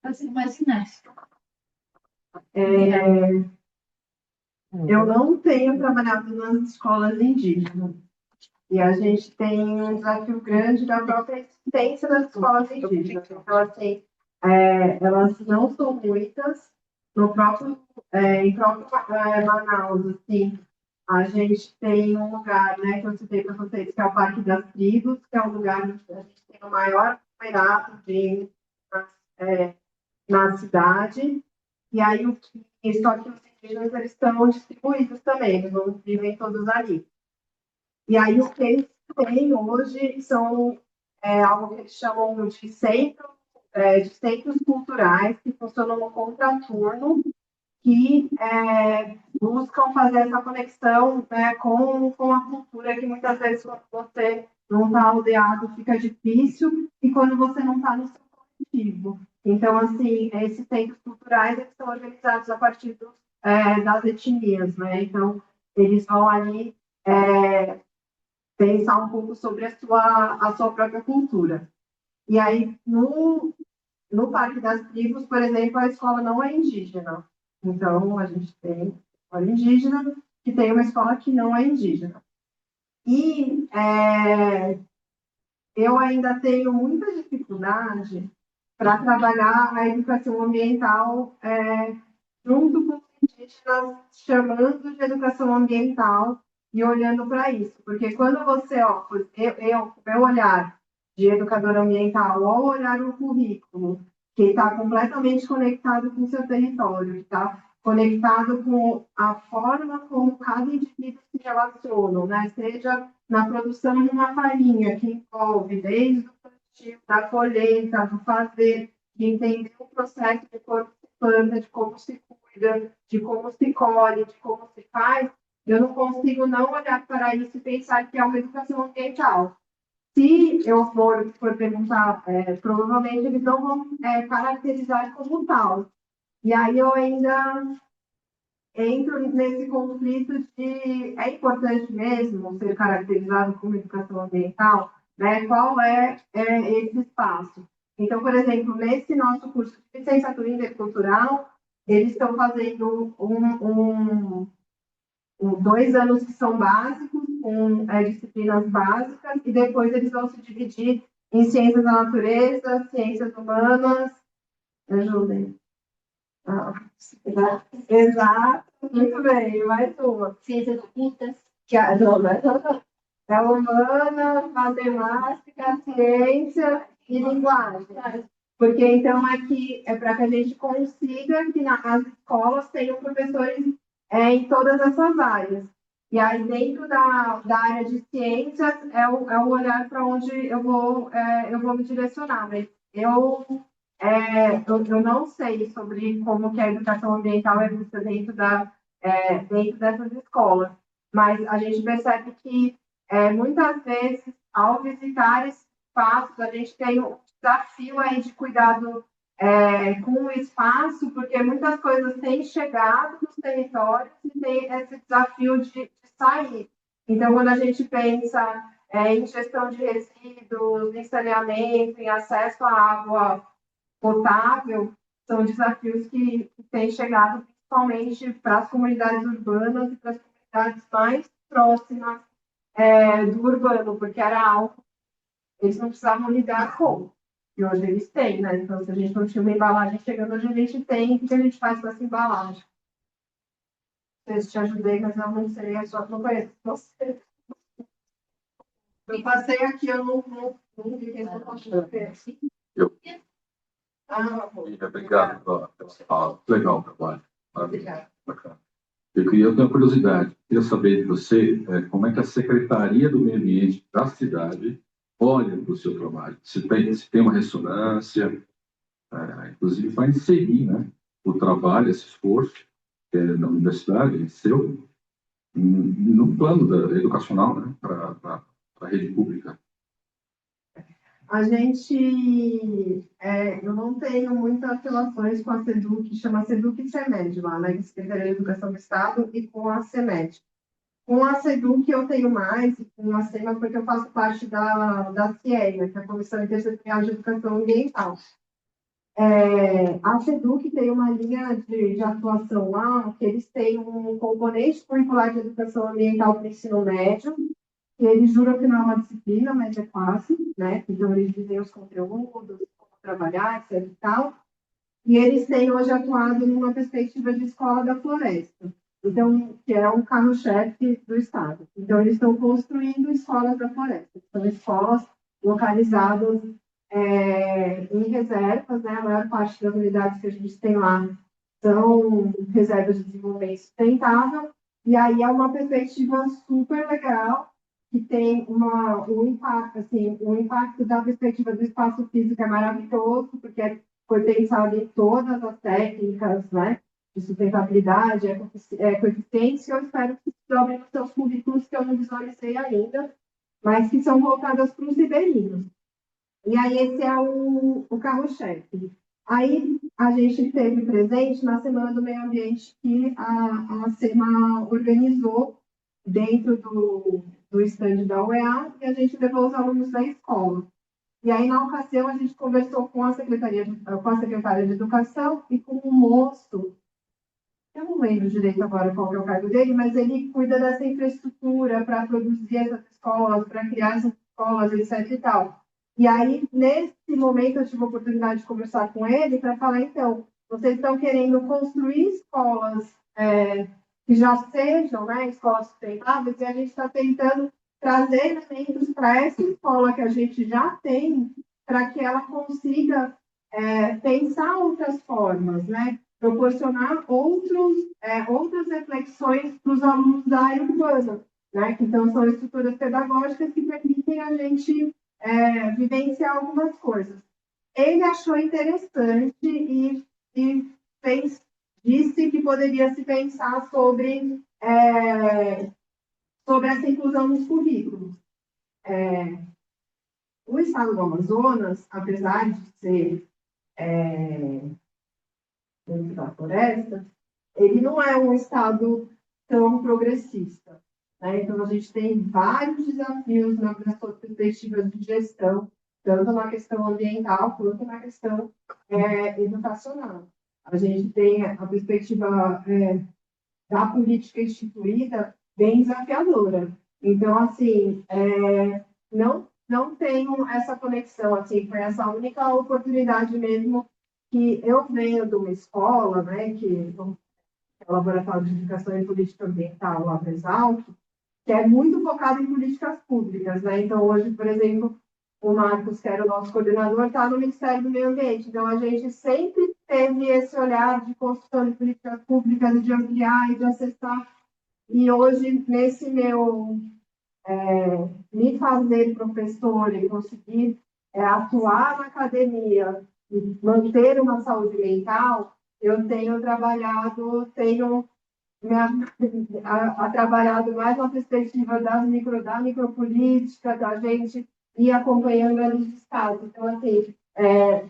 Para se imaginar. Eu não tenho trabalhado nas escolas indígenas, E a gente tem um desafio grande da própria existência das escolas indígenas. Então, assim, elas não são muitas. No próprio, em próprio Manaus, assim, a gente tem um lugar, né, que eu citei para vocês, que é o Parque das Tribos, que é um lugar onde a gente tem o maior numerato de na cidade. E aí, só que os indígenas eles estão distribuídos também, eles não vivem todos ali. E aí, o que eles têm hoje são algo que eles chamam de centros culturais, que funcionam no contraturno, que buscam fazer essa conexão, né, com a cultura, que muitas vezes, quando você não está aldeado, fica difícil, e quando você não está no seu coletivo. Então, assim, esses centros culturais eles são organizados a partir das etnias, né? Então, eles vão ali pensar um pouco sobre a sua própria cultura. E aí, no Parque das Tribos, por exemplo, a escola não é indígena. Então, a gente tem uma escola indígena que tem uma escola que não é indígena. E eu ainda tenho muita dificuldade para trabalhar a educação ambiental junto com os indígenas, chamando de educação ambiental e olhando para isso. Porque quando você, meu olhar de educador ambiental, ao olhar o currículo, que está completamente conectado com o seu território, que está conectado com a forma como cada indivíduo se relaciona, né? Seja na produção de uma farinha, que envolve desde o plantio, da colheita, do fazer, de entender o processo de como se planta, de como se cuida, de como se colhe, de como se faz, eu não consigo não olhar para isso e pensar que é uma educação ambiental. Se eu for perguntar, provavelmente eles não vão caracterizar como tal. E aí eu ainda entro nesse conflito de é importante mesmo ser caracterizado como educação ambiental, né? Qual é esse espaço? Então, por exemplo, nesse nosso curso de licenciatura intercultural, eles estão fazendo 2 anos que são básicos, com disciplinas básicas, e depois eles vão se dividir em ciências da natureza, ciências humanas, ajudem. Exato, muito bem, mais uma. Ciências ocultas. É humana, matemática, ciência e linguagem. Porque, então, aqui é para que a gente consiga que as escolas tenham professores em todas essas áreas. E aí, dentro da área de ciências, é o olhar para onde eu vou me direcionar. Mas eu não sei sobre como que a educação ambiental é vista dentro dessas escolas, mas a gente percebe que muitas vezes, ao visitar esses espaços, a gente tem um desafio aí de cuidado com o espaço, porque muitas coisas têm chegado nos territórios e tem esse desafio de sair. Então, quando a gente pensa em gestão de resíduos, em saneamento, em acesso à água potável, são desafios que têm chegado principalmente para as comunidades urbanas e para as comunidades mais próximas do urbano, porque era algo que eles não precisavam lidar com, e hoje eles têm, né? Então, se a gente não tinha uma embalagem chegando, hoje a gente tem, o que a gente faz com essa embalagem? Não sei se te ajudei, mas eu não sei, eu só não conheço você. Eu passei aqui, eu não vi quem eu posso ver. Obrigado pela fala. Legal o trabalho. Obrigada. Bacana. Eu tenho uma curiosidade. Queria saber de você como é que a Secretaria do Meio Ambiente da cidade olha para o seu trabalho. Se tem uma ressonância, inclusive para inserir, né, o trabalho, esse esforço na universidade, seu, no plano educacional, né, para a rede pública. A gente, eu não tenho muitas relações com a SEDUC, chama SEDUC e CEMED lá, né, Secretaria de Educação do Estado, e com a CEMED. Com a SEDUC eu tenho mais, e com a SEMA, porque eu faço parte da CIEA, que é a Comissão Intersetorial de Educação Ambiental. A SEDUC tem uma linha de atuação lá, que eles têm um componente curricular de educação ambiental para o ensino médio, E eles juram que não é uma disciplina, mas é quase, né? Então, eles dizem os conteúdos, como trabalhar, etc e tal. E eles têm hoje atuado numa perspectiva de escola da floresta, então, que é um carro-chefe do Estado. Então, eles estão construindo escolas da floresta. São escolas localizadas em reservas, né? A maior parte das unidades que a gente tem lá são reservas de desenvolvimento sustentável, e aí é uma perspectiva super legal, que tem um impacto, assim, o impacto da perspectiva do espaço físico é maravilhoso, porque foi pensado em todas as técnicas, né, de sustentabilidade, coeficiência, eu espero que se dobrem nos seus currículos, que eu não visualizei ainda, mas que são voltadas para os ribeirinhos. E aí esse é o carro-chefe. Aí a gente teve presente na Semana do Meio Ambiente que a SEMA organizou dentro do stand da UEA, e a gente levou os alunos da escola. E aí, na ocasião, a gente conversou com a secretária de Educação e com um moço, eu não lembro direito agora qual que é o cargo dele, mas ele cuida dessa infraestrutura para produzir essas escolas, para criar essas escolas, etc. e tal. E aí, nesse momento, eu tive a oportunidade de conversar com ele para falar, então, vocês estão querendo construir escolas que já sejam, né, escolas sustentáveis, e a gente está tentando trazer elementos para essa escola que a gente já tem, para que ela consiga pensar outras formas, né? Proporcionar outras reflexões para os alunos da área urbana, né? Então, são estruturas pedagógicas que permitem a gente vivenciar algumas coisas. Ele achou interessante e disse que poderia se pensar sobre essa inclusão nos currículos. O estado do Amazonas, apesar de ser dentro da floresta, ele não é um estado tão progressista, né? Então, a gente tem vários desafios nas suas perspectivas de gestão, tanto na questão ambiental quanto na questão educacional. A gente tem a perspectiva da política instituída bem desafiadora. Então, assim, não tenho essa conexão, assim, foi essa única oportunidade mesmo que eu venho de uma escola, né, que é o Laboratório de Educação e Política Ambiental, lá no Exalc, que é muito focado em políticas públicas, né? Então, hoje, por exemplo, o Marcos, que era o nosso coordenador, está no Ministério do Meio Ambiente. Então, a gente sempre teve esse olhar de construção de políticas públicas, de ampliar e de acessar. E hoje, nesse meu me fazer professora e conseguir atuar na academia e manter uma saúde mental, eu tenho trabalhado, trabalhado mais na perspectiva da micropolítica, da gente ir acompanhando a lei de Estado. Então, assim,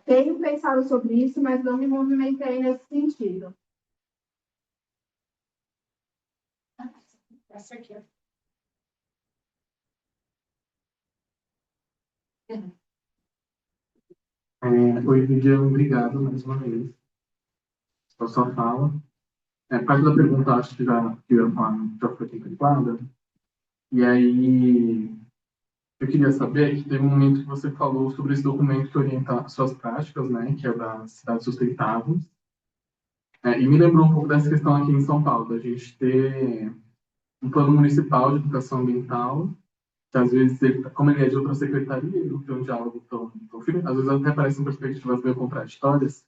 tenho pensado sobre isso, mas não me movimentei nesse sentido. Essa aqui. Oi, Lídia, obrigado mais uma vez pela sua fala. Por causa da pergunta, acho que que eu ia falar já foi contemplada. E aí, eu queria saber que teve um momento que você falou sobre esse documento que orienta suas práticas, né, que é da Cidades Sustentáveis. E me lembrou um pouco dessa questão aqui em São Paulo, da gente ter um plano municipal de educação ambiental, que às vezes, como ele é de outra secretaria, ele não tem um diálogo tão firme, às vezes até parecem perspectivas meio contraditórias,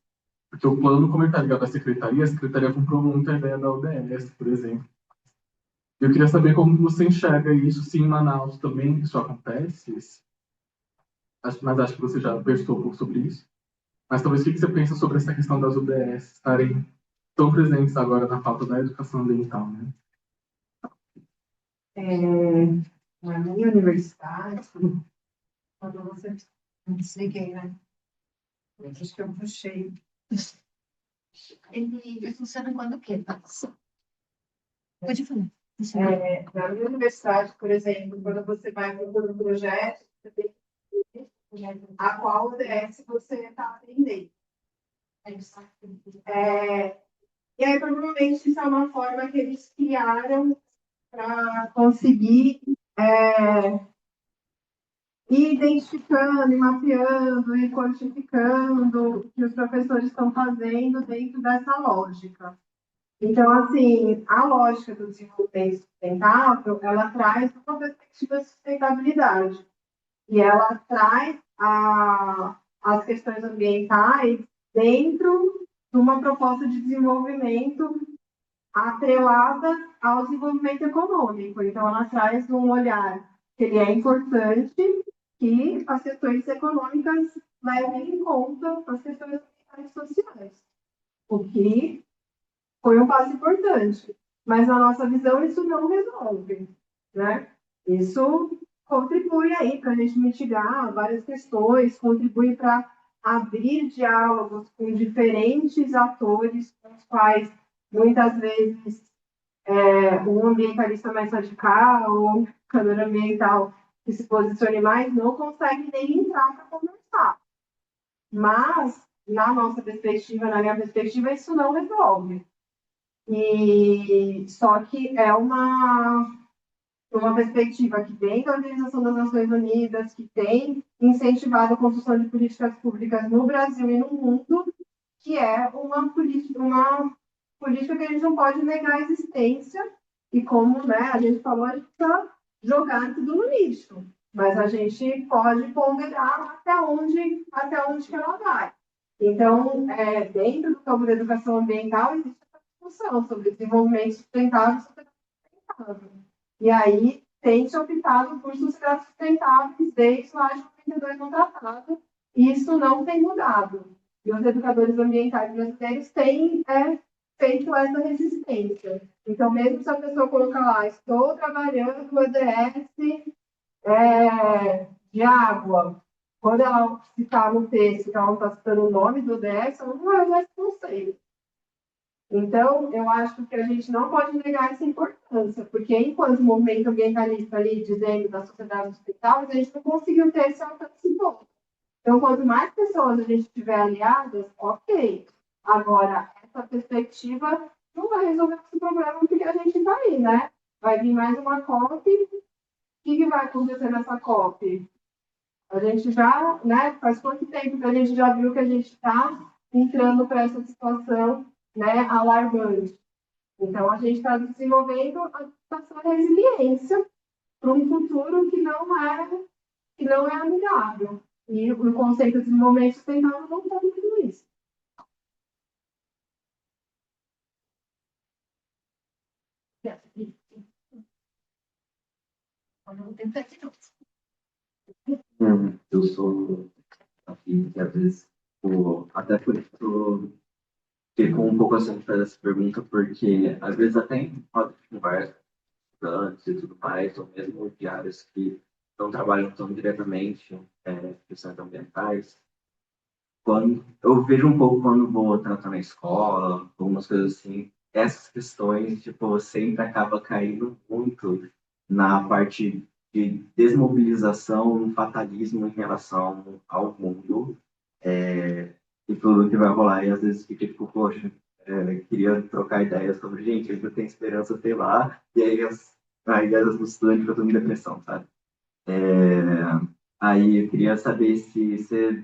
porque o plano, como ele está ligado à secretaria, a secretaria comprou muito a ideia da ODS, por exemplo. Eu queria saber como você enxerga isso, se em Manaus também isso acontece, mas acho que você já conversou um pouco sobre isso. Mas talvez o que você pensa sobre essa questão das ODS estarem tão presentes agora na pauta da educação ambiental, né? Na minha universidade, quando você... Não desliguei, né? Acho que eu puxei. Ele funciona quando o quê? Pode falar. Na minha universidade, por exemplo, quando você vai para um projeto, você tem que ver a qual ODS você está atendendo. E aí, provavelmente, isso é uma forma que eles criaram para conseguir e identificando, e mapeando, e quantificando o que os professores estão fazendo dentro dessa lógica. Então, assim, a lógica do desenvolvimento sustentável, ela traz uma perspectiva de sustentabilidade. E ela traz as questões ambientais dentro de uma proposta de desenvolvimento atrelada ao desenvolvimento econômico. Então, ela traz um olhar que ele é importante, que as questões econômicas levem em conta as questões ambientais e sociais, o que foi um passo importante. Mas, na nossa visão, isso não resolve, né? Isso contribui aí para a gente mitigar várias questões, contribui para abrir diálogos com diferentes atores, com os quais, muitas vezes, um ambientalista mais radical, ou um educador ambiental que se posicione mais, não consegue nem entrar para conversar. Mas, na nossa perspectiva, na minha perspectiva, isso não resolve. E só que é uma perspectiva que vem da Organização das Nações Unidas, que tem incentivado a construção de políticas públicas no Brasil e no mundo, que é uma política que a gente não pode negar a existência, e como, né, a gente falou, a gente precisa jogar tudo no lixo, mas a gente pode ponderar até onde que ela vai. Então, dentro do campo da educação ambiental, existe essa discussão sobre desenvolvimento sustentável e sustentável. E aí tem se optado por sociedades sustentáveis desde lá de 92 no tratado, e isso não tem mudado. E os educadores ambientais brasileiros têm feito essa resistência. Então, mesmo se a pessoa colocar lá, estou trabalhando no EDS de água, quando ela citar no texto que ela não está citando o nome do EDS, ela não vai usar esse conceito. Então, eu acho que a gente não pode negar essa importância, porque enquanto movimento ambientalista ali dizendo da sociedade sustentável, a gente não conseguiu ter esse alcance todo. Então, quanto mais pessoas a gente tiver aliadas, ok. Agora, essa perspectiva não vai resolver esse problema porque a gente está aí, né? Vai vir mais uma COP. O que vai acontecer nessa COP? A gente já, né? Faz quanto tempo que a gente já viu que a gente está entrando para essa situação, né, alarmante? Então, a gente está desenvolvendo essa resiliência para um futuro que não é amigável. E o conceito de desenvolvimento sustentável não está tudo isso. Eu sou assim, que às vezes, até por isso, fico um pouco assim para essa pergunta, porque às vezes até em roda de conversa, estudantes e tudo mais, ou mesmo de áreas que não trabalham tão diretamente questões ambientais, quando eu vejo um pouco quando vou tratar na escola, algumas coisas assim, essas questões, tipo, sempre acaba caindo muito na parte de desmobilização, fatalismo em relação ao mundo, e tudo que vai rolar. E às vezes fica tipo, poxa, queria trocar ideias sobre, gente, ainda tem esperança, sei lá, e aí a ideia dos estudantes ficam em depressão, sabe? Aí eu queria saber se você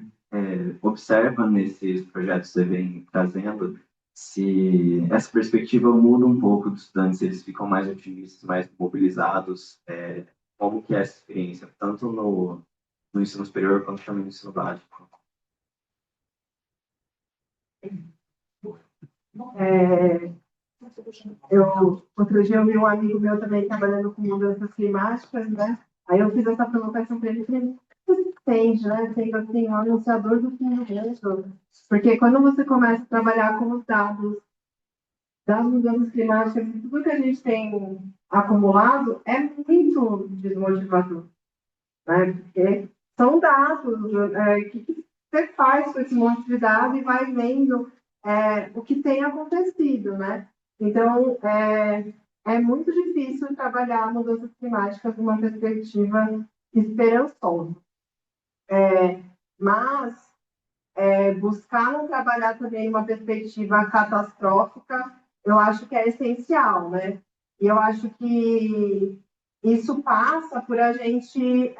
observa nesses projetos que você vem trazendo, se essa perspectiva muda um pouco dos estudantes, se eles ficam mais otimistas, mais mobilizados, como que é essa experiência, tanto no ensino superior quanto também no ensino básico. Outro dia eu vi um amigo meu também trabalhando com mudanças climáticas, né? Aí eu fiz essa provocação para ele, falei, você entende, né? Sendo assim, um anunciador do fim do mundo. Porque quando você começa a trabalhar com os dados das mudanças climáticas e tudo que a gente tem acumulado, é muito desmotivador, né? Porque são dados, que você faz com esse monte de dados e vai vendo o que tem acontecido, né? Então, é muito difícil trabalhar mudanças climáticas numa perspectiva esperançosa. Mas buscar não trabalhar também numa perspectiva catastrófica, eu acho que é essencial, né? E eu acho que isso passa por a gente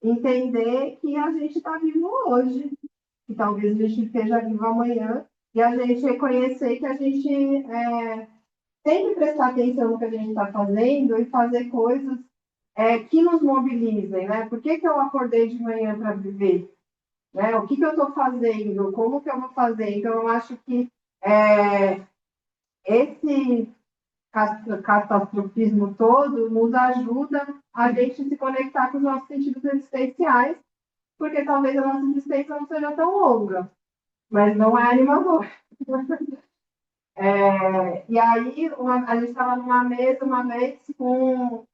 entender que a gente está vivo hoje, que talvez a gente esteja vivo amanhã, e a gente reconhecer que a gente tem que prestar atenção no que a gente está fazendo e fazer coisas que nos mobilizem, né? Por que eu acordei de manhã para viver? Né? O que eu estou fazendo? Como que eu vou fazer? Então, eu acho que esse catastrofismo todo nos ajuda a gente se conectar com os nossos sentidos existenciais, porque talvez a nossa existência não seja tão longa, mas não é animador. E aí, a gente estava numa mesa uma vez com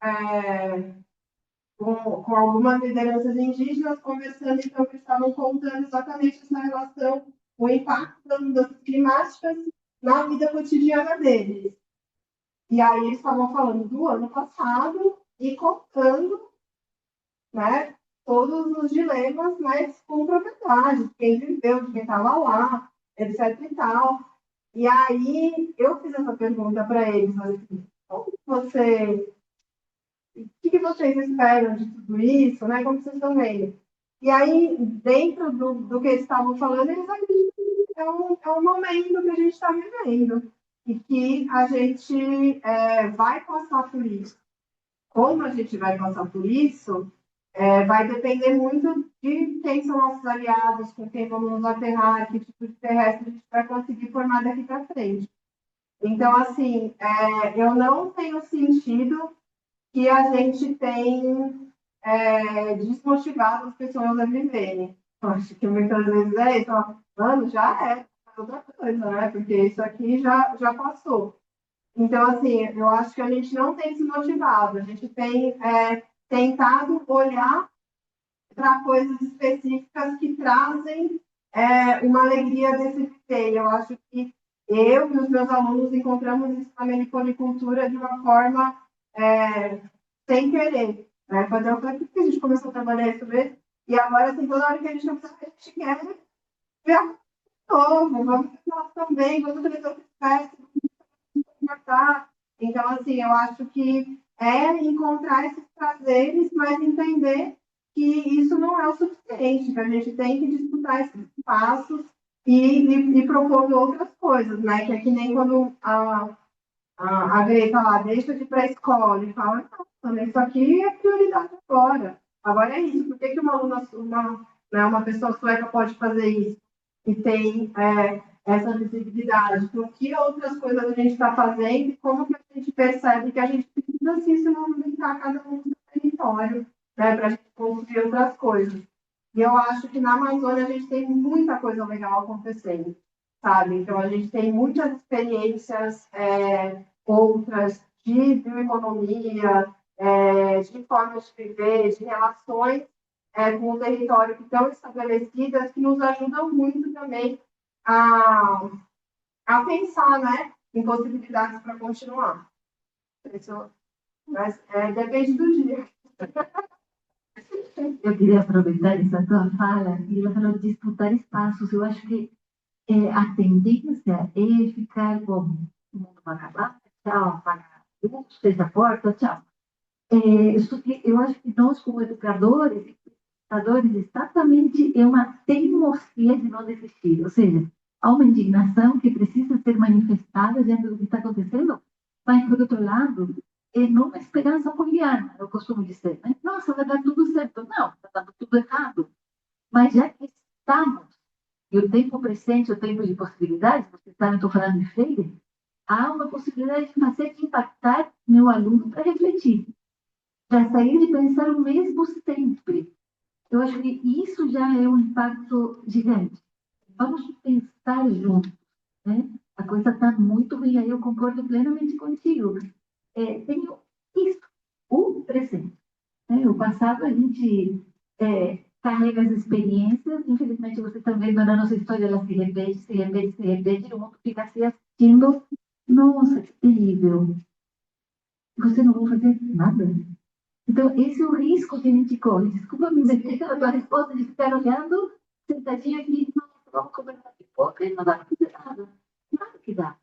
algumas lideranças indígenas conversando, então eles estavam contando exatamente essa relação, o impacto das mudanças climáticas na vida cotidiana deles. E aí eles estavam falando do ano passado e contando, né, todos os dilemas, mas com propriedade, quem viveu, quem estava lá, etc e tal. E aí eu fiz essa pergunta para eles, assim, o que vocês esperam de tudo isso, né? Como vocês estão vendo? E aí, dentro do que eles estavam falando, eles acreditam que é um momento que a gente está vivendo e que a gente vai passar por isso. Como a gente vai passar por isso, vai depender muito de quem são nossos aliados, com quem vamos nos aterrar, que tipo de terrestre a gente vai conseguir formar daqui para frente. Então, assim, eu não tenho sentido que a gente tem desmotivado as pessoas a viverem. Eu acho que muitas vezes é isso, mano, já é outra coisa, né? Porque isso aqui já passou. Então, assim, eu acho que a gente não tem se motivado, a gente tem tentado olhar para coisas específicas que trazem uma alegria desse viver. Eu acho que eu e os meus alunos encontramos isso na meliponicultura de uma forma sem querer. Né? Quando eu falei, por que a gente começou a trabalhar isso mesmo? E agora, assim, toda hora que a gente não precisa, a gente quer ver algo novo, vamos ver nós também, vamos ver outras espécies, vamos. Então, assim, eu acho que encontrar esses prazeres, mas entender que isso não é o suficiente, que a gente tem que disputar esses passos e propor outras coisas, né? Que é que nem quando a Greta lá deixa de ir para a escola e fala, não, isso aqui é prioridade agora. Agora é isso. Por que uma aluna, uma pessoa sueca pode fazer isso? E tem essa visibilidade. Então, que outras coisas a gente está fazendo e como que a gente percebe que a gente precisa assim, se movimentar cada um do território, né, para a gente construir outras coisas. E eu acho que na Amazônia a gente tem muita coisa legal acontecendo, sabe? Então, a gente tem muitas experiências outras de bioeconomia, de formas de viver, de relações com o território que estão estabelecidas, que nos ajudam muito também a pensar, né, em possibilidades para continuar. Isso, mas depende do dia. Eu queria aproveitar essa tua fala e ela falou de disputar espaços. Eu acho que a tendência é ficar como o mundo vai acabar, tchau, apaga a luz, fecha a porta, tchau. Eu acho que nós, como educadores, exatamente é uma teimosia de não desistir. Ou seja, há uma indignação que precisa ser manifestada diante do que está acontecendo, mas, por outro lado, não uma esperança poliana, eu costumo dizer. Né? Nossa, vai dar tudo certo. Não, está dando tudo errado. Mas já que estamos, e o tempo presente, o tempo de possibilidades, vocês sabem, estou falando de Freire, há uma possibilidade de fazer impactar meu aluno para refletir, para sair de pensar o mesmo sempre. Eu acho que isso já é um impacto gigante. Vamos pensar juntos, né? A coisa está muito ruim, aí eu concordo plenamente contigo. Tenho isso, o presente. Né? O passado a gente carrega as experiências, infelizmente vocês estão vendo na nossa história, ela se repete, e o mundo fica se assistindo. Nossa, que terrível. Você não vai fazer nada. Então, esse é o risco que a gente corre. Desculpa me meter na tua resposta de ficar olhando, sentadinha aqui, vamos comer uma pipoca e não dá para fazer nada. Claro que dá.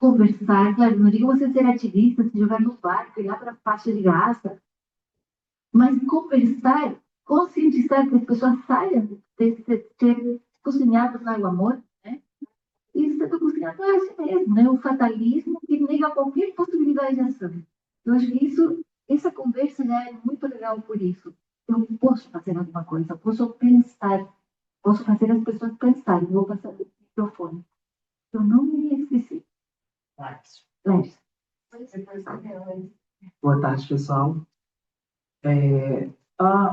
conversar, claro, não digo você ser ativista, se jogar no barco, ir lá para a faixa de Gaza, mas conversar, conscientizar que as pessoas saiam de ser cozinhadas no amor, né? E sendo cozinhado é assim mesmo, né? O fatalismo que nega qualquer possibilidade de ação. Eu acho que essa conversa já é muito legal por isso. Eu posso fazer alguma coisa, posso pensar, posso fazer as pessoas pensarem. Vou passar o microfone. Eu não me esqueci. Lars. Boa tarde, pessoal.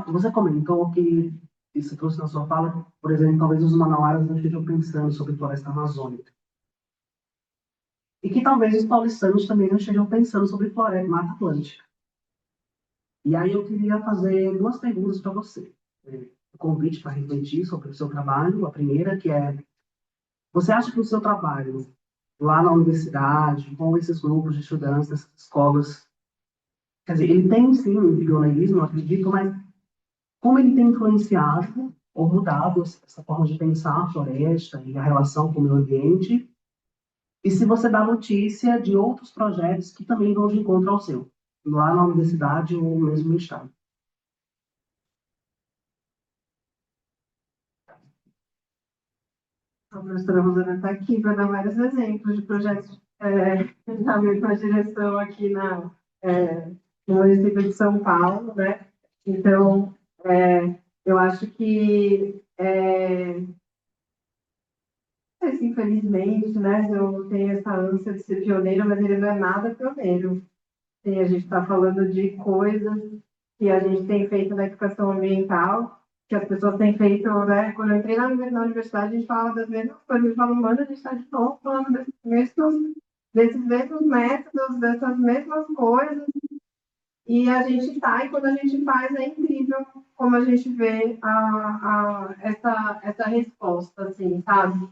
Você comentou que isso trouxe na sua fala, por exemplo, talvez os manauaras não estejam pensando sobre floresta amazônica. E que talvez os paulistanos também não estejam pensando sobre floresta Mata Atlântica. E aí eu queria fazer duas perguntas para você. O convite para refletir sobre o seu trabalho. A primeira, que é, você acha que o seu trabalho lá na universidade, com esses grupos de estudantes, essas escolas, quer dizer, ele tem sim um pioneirismo, eu acredito, mas como ele tem influenciado ou mudado essa forma de pensar a floresta e a relação com o meio ambiente, e se você dá notícia de outros projetos que também vão de encontro ao seu, lá na universidade ou mesmo no estado. A professora Rosana está aqui para dar vários exemplos de projetos na mesma direção aqui no município de São Paulo, né? Então, eu acho que, infelizmente, né, eu tenho essa ânsia de ser pioneiro, mas ele não é nada pioneiro. Sim, a gente está falando de coisas que a gente tem feito na educação ambiental, que as pessoas têm feito, né? Quando eu entrei na universidade, a gente fala das mesmas coisas, a gente fala, mano, a gente está de novo falando desses mesmos métodos, dessas mesmas coisas, e a gente está, e quando a gente faz, é incrível como a gente vê essa resposta, assim, sabe?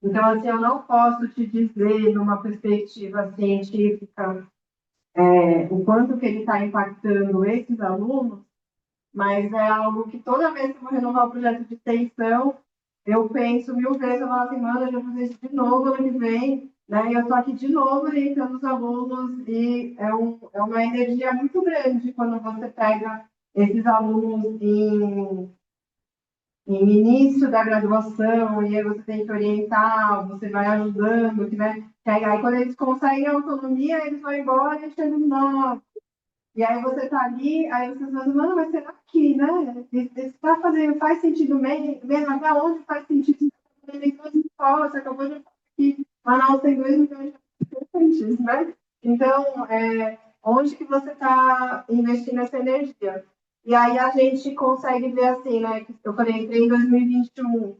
Então, assim, eu não posso te dizer, numa perspectiva científica, o quanto que ele está impactando esses alunos, mas é algo que toda vez que eu vou renovar o projeto de extensão, eu penso mil vezes, eu falo assim, mano, eu já vou fazer isso de novo ano que vem, né? E eu estou aqui de novo orientando os alunos, e é uma energia muito grande quando você pega esses alunos em início da graduação, e aí você tem que orientar, você vai ajudando, que aí quando eles conseguem autonomia, eles vão embora e chegam novos. E aí você está ali, aí você fala, mano, mas será que, né? Isso tá fazendo, faz sentido mesmo? Até onde faz sentido? Você está fazendo duas escolas, você acabou de falar que Manaus tem 2 milhões de estudantes, né? Então, onde que você está investindo essa energia? E aí a gente consegue ver assim, né? Eu falei, entrei em 2021,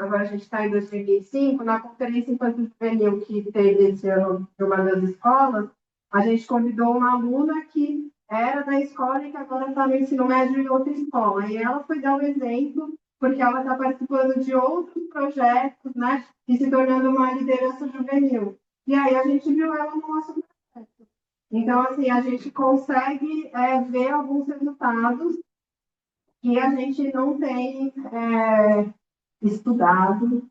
agora a gente está em 2025, na Conferência Infantil Juvenil que teve esse ano de uma das escolas, a gente convidou uma aluna que era da escola e que agora está no ensino médio em outra escola. E ela foi dar um exemplo, porque ela está participando de outros projetos, né? E se tornando uma liderança juvenil. E aí a gente viu ela no nosso projeto. Então, assim, a gente consegue ver alguns resultados que a gente não tem estudado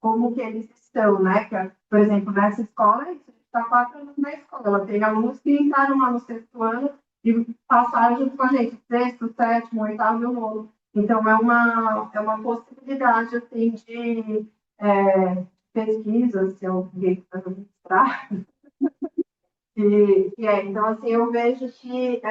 como que eles estão, né? Por exemplo, nessa escola, a gente está 4 anos na escola. Tem alunos que entraram lá no 6º ano e passaram junto com a gente, 6º, 7º, 8º e 9º. Então, é uma possibilidade, assim, de pesquisa, se alguém quiser registrar. Então, assim, eu vejo que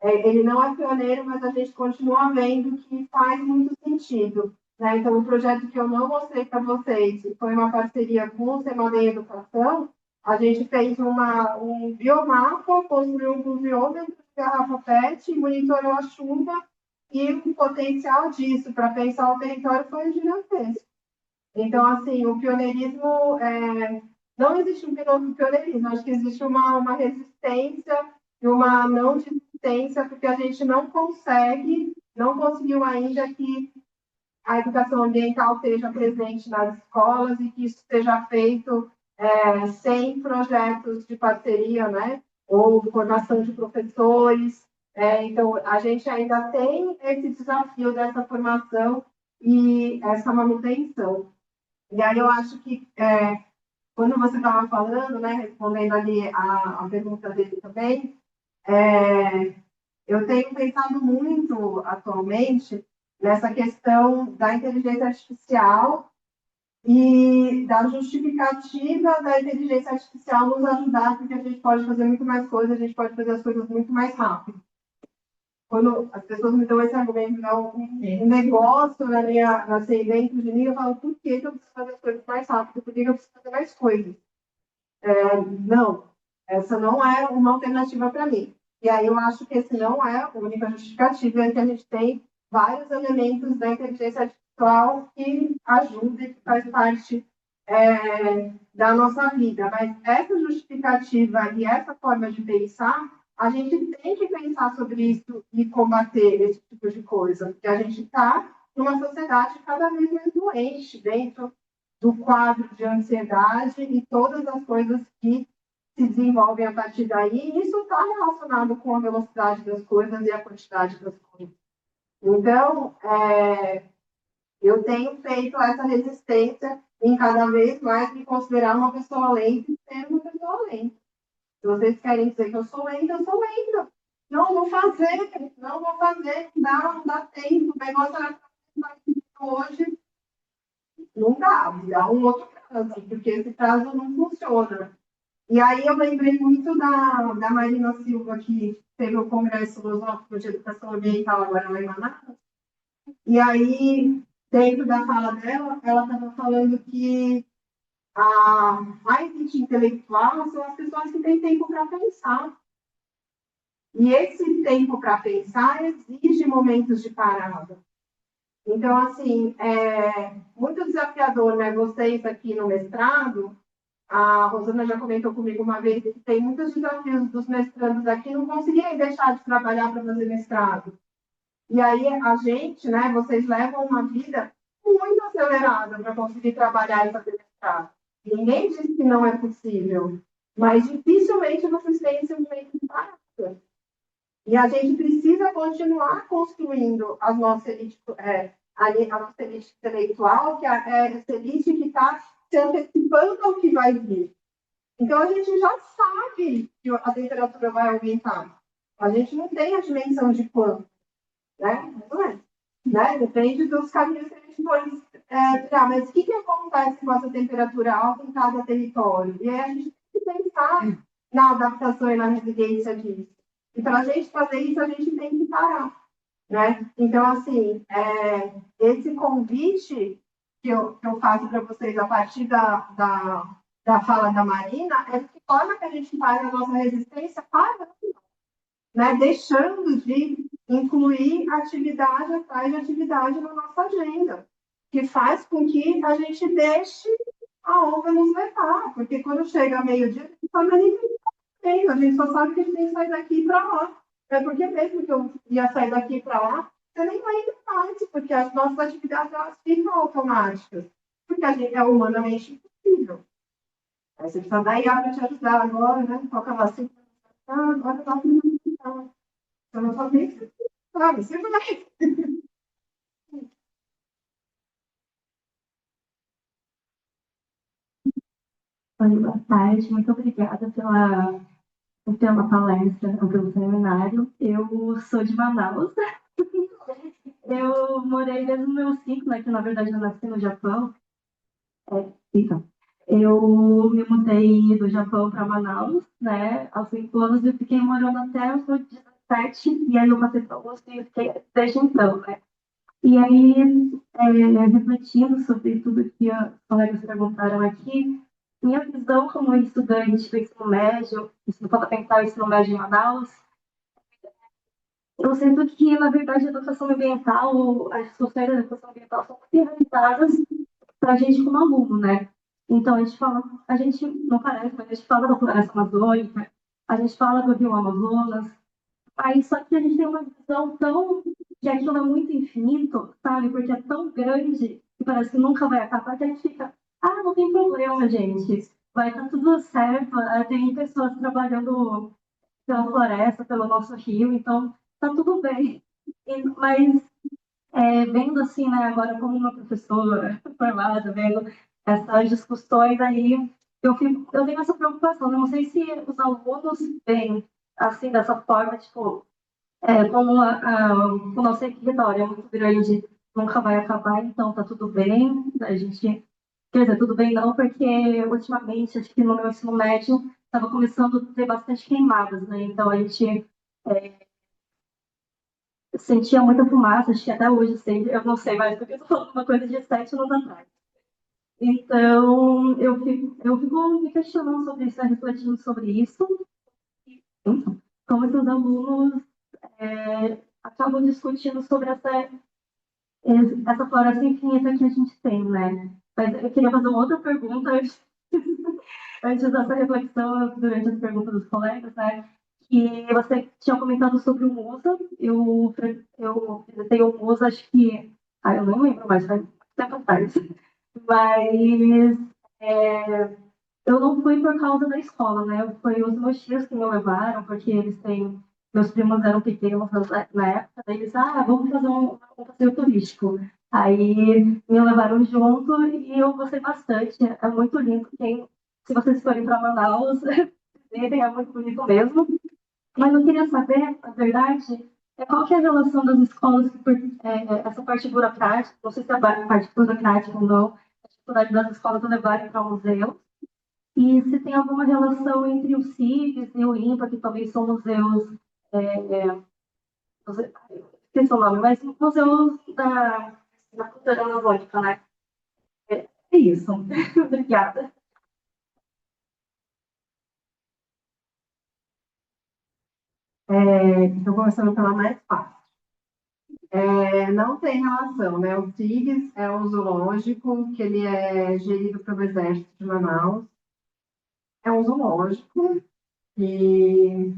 ele não é pioneiro, mas a gente continua vendo que faz muito sentido. Né? Então, o projeto que eu não mostrei para vocês foi uma parceria com o Semana Educação. A gente fez um biomapa, construiu um pluviômetro de garrafa PET, monitorou a chuva, e o potencial disso para pensar o território foi gigantesco. Então, assim, o pioneirismo, não existe um pioneirismo, acho que existe uma resistência e uma não desistência, porque a gente não conseguiu ainda que a educação ambiental esteja presente nas escolas e que isso seja feito sem projetos de parceria, né? Ou formação de professores. Então, a gente ainda tem esse desafio dessa formação e essa manutenção. E aí eu acho que quando você estava falando, né, respondendo ali a pergunta dele também, eu tenho pensado muito atualmente nessa questão da inteligência artificial e da justificativa da inteligência artificial nos ajudar, porque a gente pode fazer muito mais coisas, a gente pode fazer as coisas muito mais rápido. Quando as pessoas me dão esse argumento, não, um negócio assim, dentro de mim, eu falo, por que eu preciso fazer as coisas mais rápido? Por que eu preciso fazer mais coisas? Não, essa não é uma alternativa para mim. E aí eu acho que esse não é a única justificativa, é que a gente tem vários elementos da inteligência artificial que ajudam e que faz parte da nossa vida. Mas essa justificativa e essa forma de pensar, a gente tem que pensar sobre isso e combater esse tipo de coisa, porque a gente está numa sociedade cada vez mais doente dentro do quadro de ansiedade e todas as coisas que se desenvolvem a partir daí, e isso está relacionado com a velocidade das coisas e a quantidade das coisas. Então, eu tenho feito essa resistência em cada vez mais me considerar uma pessoa lenta e ser uma pessoa lenta. Se vocês querem dizer que eu sou lenta, eu sou lenta. Não vou fazer, não dá tempo. O negócio era hoje, não dá, me dá um outro prazo, porque esse prazo não funciona. E aí eu lembrei muito da Marina Silva, que teve o Congresso Filosófico de Educação Ambiental agora lá em Manaus. E aí, dentro da fala dela, ela estava falando que a elite intelectual são as pessoas que têm tempo para pensar. E esse tempo para pensar exige momentos de parada. Então, assim, muito desafiador, né? Vocês aqui no mestrado, a Rosana já comentou comigo uma vez que tem muitos desafios dos mestrandos aqui não conseguirem deixar de trabalhar para fazer mestrado. E aí a gente, né, vocês levam uma vida muito acelerada para conseguir trabalhar e fazer mestrado. Ninguém diz que não é possível, mas dificilmente vocês têm esse momento de parada. E a gente precisa continuar construindo a nossa elite intelectual, que é essa elite que está se antecipando ao que vai vir. Então, a gente já sabe que a temperatura vai aumentar. A gente não tem a dimensão de quanto, né? Não é. Né? Depende dos caminhos que a gente for tirar. Mas o que acontece com essa temperatura alta em cada território? E aí a gente tem que pensar na adaptação e na resiliência disso. E para a gente fazer isso, a gente tem que parar. Né? Então, assim, esse convite que eu faço para vocês a partir da fala da Marina é de que forma que a gente faz a nossa resistência parando, né? Deixando de incluir atividade atrás de atividade na nossa agenda, que faz com que a gente deixe a onda nos levar, porque quando chega meio-dia, a gente só sabe que a gente tem que sair daqui para lá. É porque mesmo que eu ia sair daqui para lá, você nem vai indo mais, porque as nossas atividades elas ficam automáticas, porque a gente é humanamente impossível. Aí você precisa da IA para te ajudar agora, né? Toca lá assim, agora está tudo bem. Eu não sabia que você sabe, você vai. Oi, boa tarde, muito obrigada pela palestra, pelo seminário. Eu sou de Manaus. Eu morei desde o meu ciclo, né, que na verdade eu nasci no Japão. Então, eu me mudei do Japão para Manaus, né, aos 5 anos e fiquei morando até os 17, e aí eu passei para o e fiquei desde então, né. E aí, refletindo sobre tudo que os colegas perguntaram aqui, minha visão como estudante do ensino médio, ensino fundamental e ensino médio em Manaus, eu sinto que, na verdade, a educação ambiental, as soluções da educação ambiental são muito realizadas para a gente como aluno, né? Então, a gente não parece, mas a gente fala da floresta amazônica, a gente fala do rio Amazonas, aí só que a gente tem uma visão tão que aquilo é muito infinito, sabe? Porque é tão grande que parece que nunca vai acabar, que a gente fica, não tem problema, gente. Vai estar tudo certo. Tem pessoas trabalhando pela floresta, pelo nosso rio, então tá tudo bem. Mas vendo assim, né, agora como uma professora formada, vendo essas discussões aí, eu tenho essa preocupação. Eu não sei se os alunos veem assim, dessa forma, tipo, como o nosso território é muito grande, nunca vai acabar, então tá tudo bem. A gente, quer dizer, tudo bem não, porque ultimamente, acho que no meu ensino médio, estava começando a ter bastante queimadas, né? Então a gente sentia muita fumaça, acho que até hoje sempre, eu não sei mais, porque eu tô falando uma coisa de 7 anos atrás. Então, eu fico me questionando sobre isso, né, refletindo sobre isso. Então, como que os alunos acabam discutindo sobre essa floresta infinita que a gente tem, né? Mas eu queria fazer uma outra pergunta antes dessa reflexão, durante as perguntas dos colegas, né? Que você tinha comentado sobre o Musa. Eu visitei o Musa, acho que. Ah, eu não lembro mais, faz tempo atrás. Mas eu não fui por causa da escola, né? Foi os meus tios que me levaram, porque eles têm. Meus primos eram pequenos na época, daí eles, vamos fazer um passeio turístico. Aí me levaram junto e eu gostei bastante. É muito lindo. Se vocês forem para Manaus, é muito bonito mesmo. Mas eu queria saber, na verdade, qual que é a relação das escolas, essa parte burocrática, não sei se é a parte burocrática ou não, a dificuldade das escolas levarem para o museu. E se tem alguma relação entre o CIVES e o INPA, que também são museus, esqueci o nome, mas museus da cultura amazônica, né? É isso. Obrigada. Estou começando pela mais fácil. Não tem relação, né? O CIGS é um zoológico que ele é gerido pelo Exército de Manaus. É um zoológico que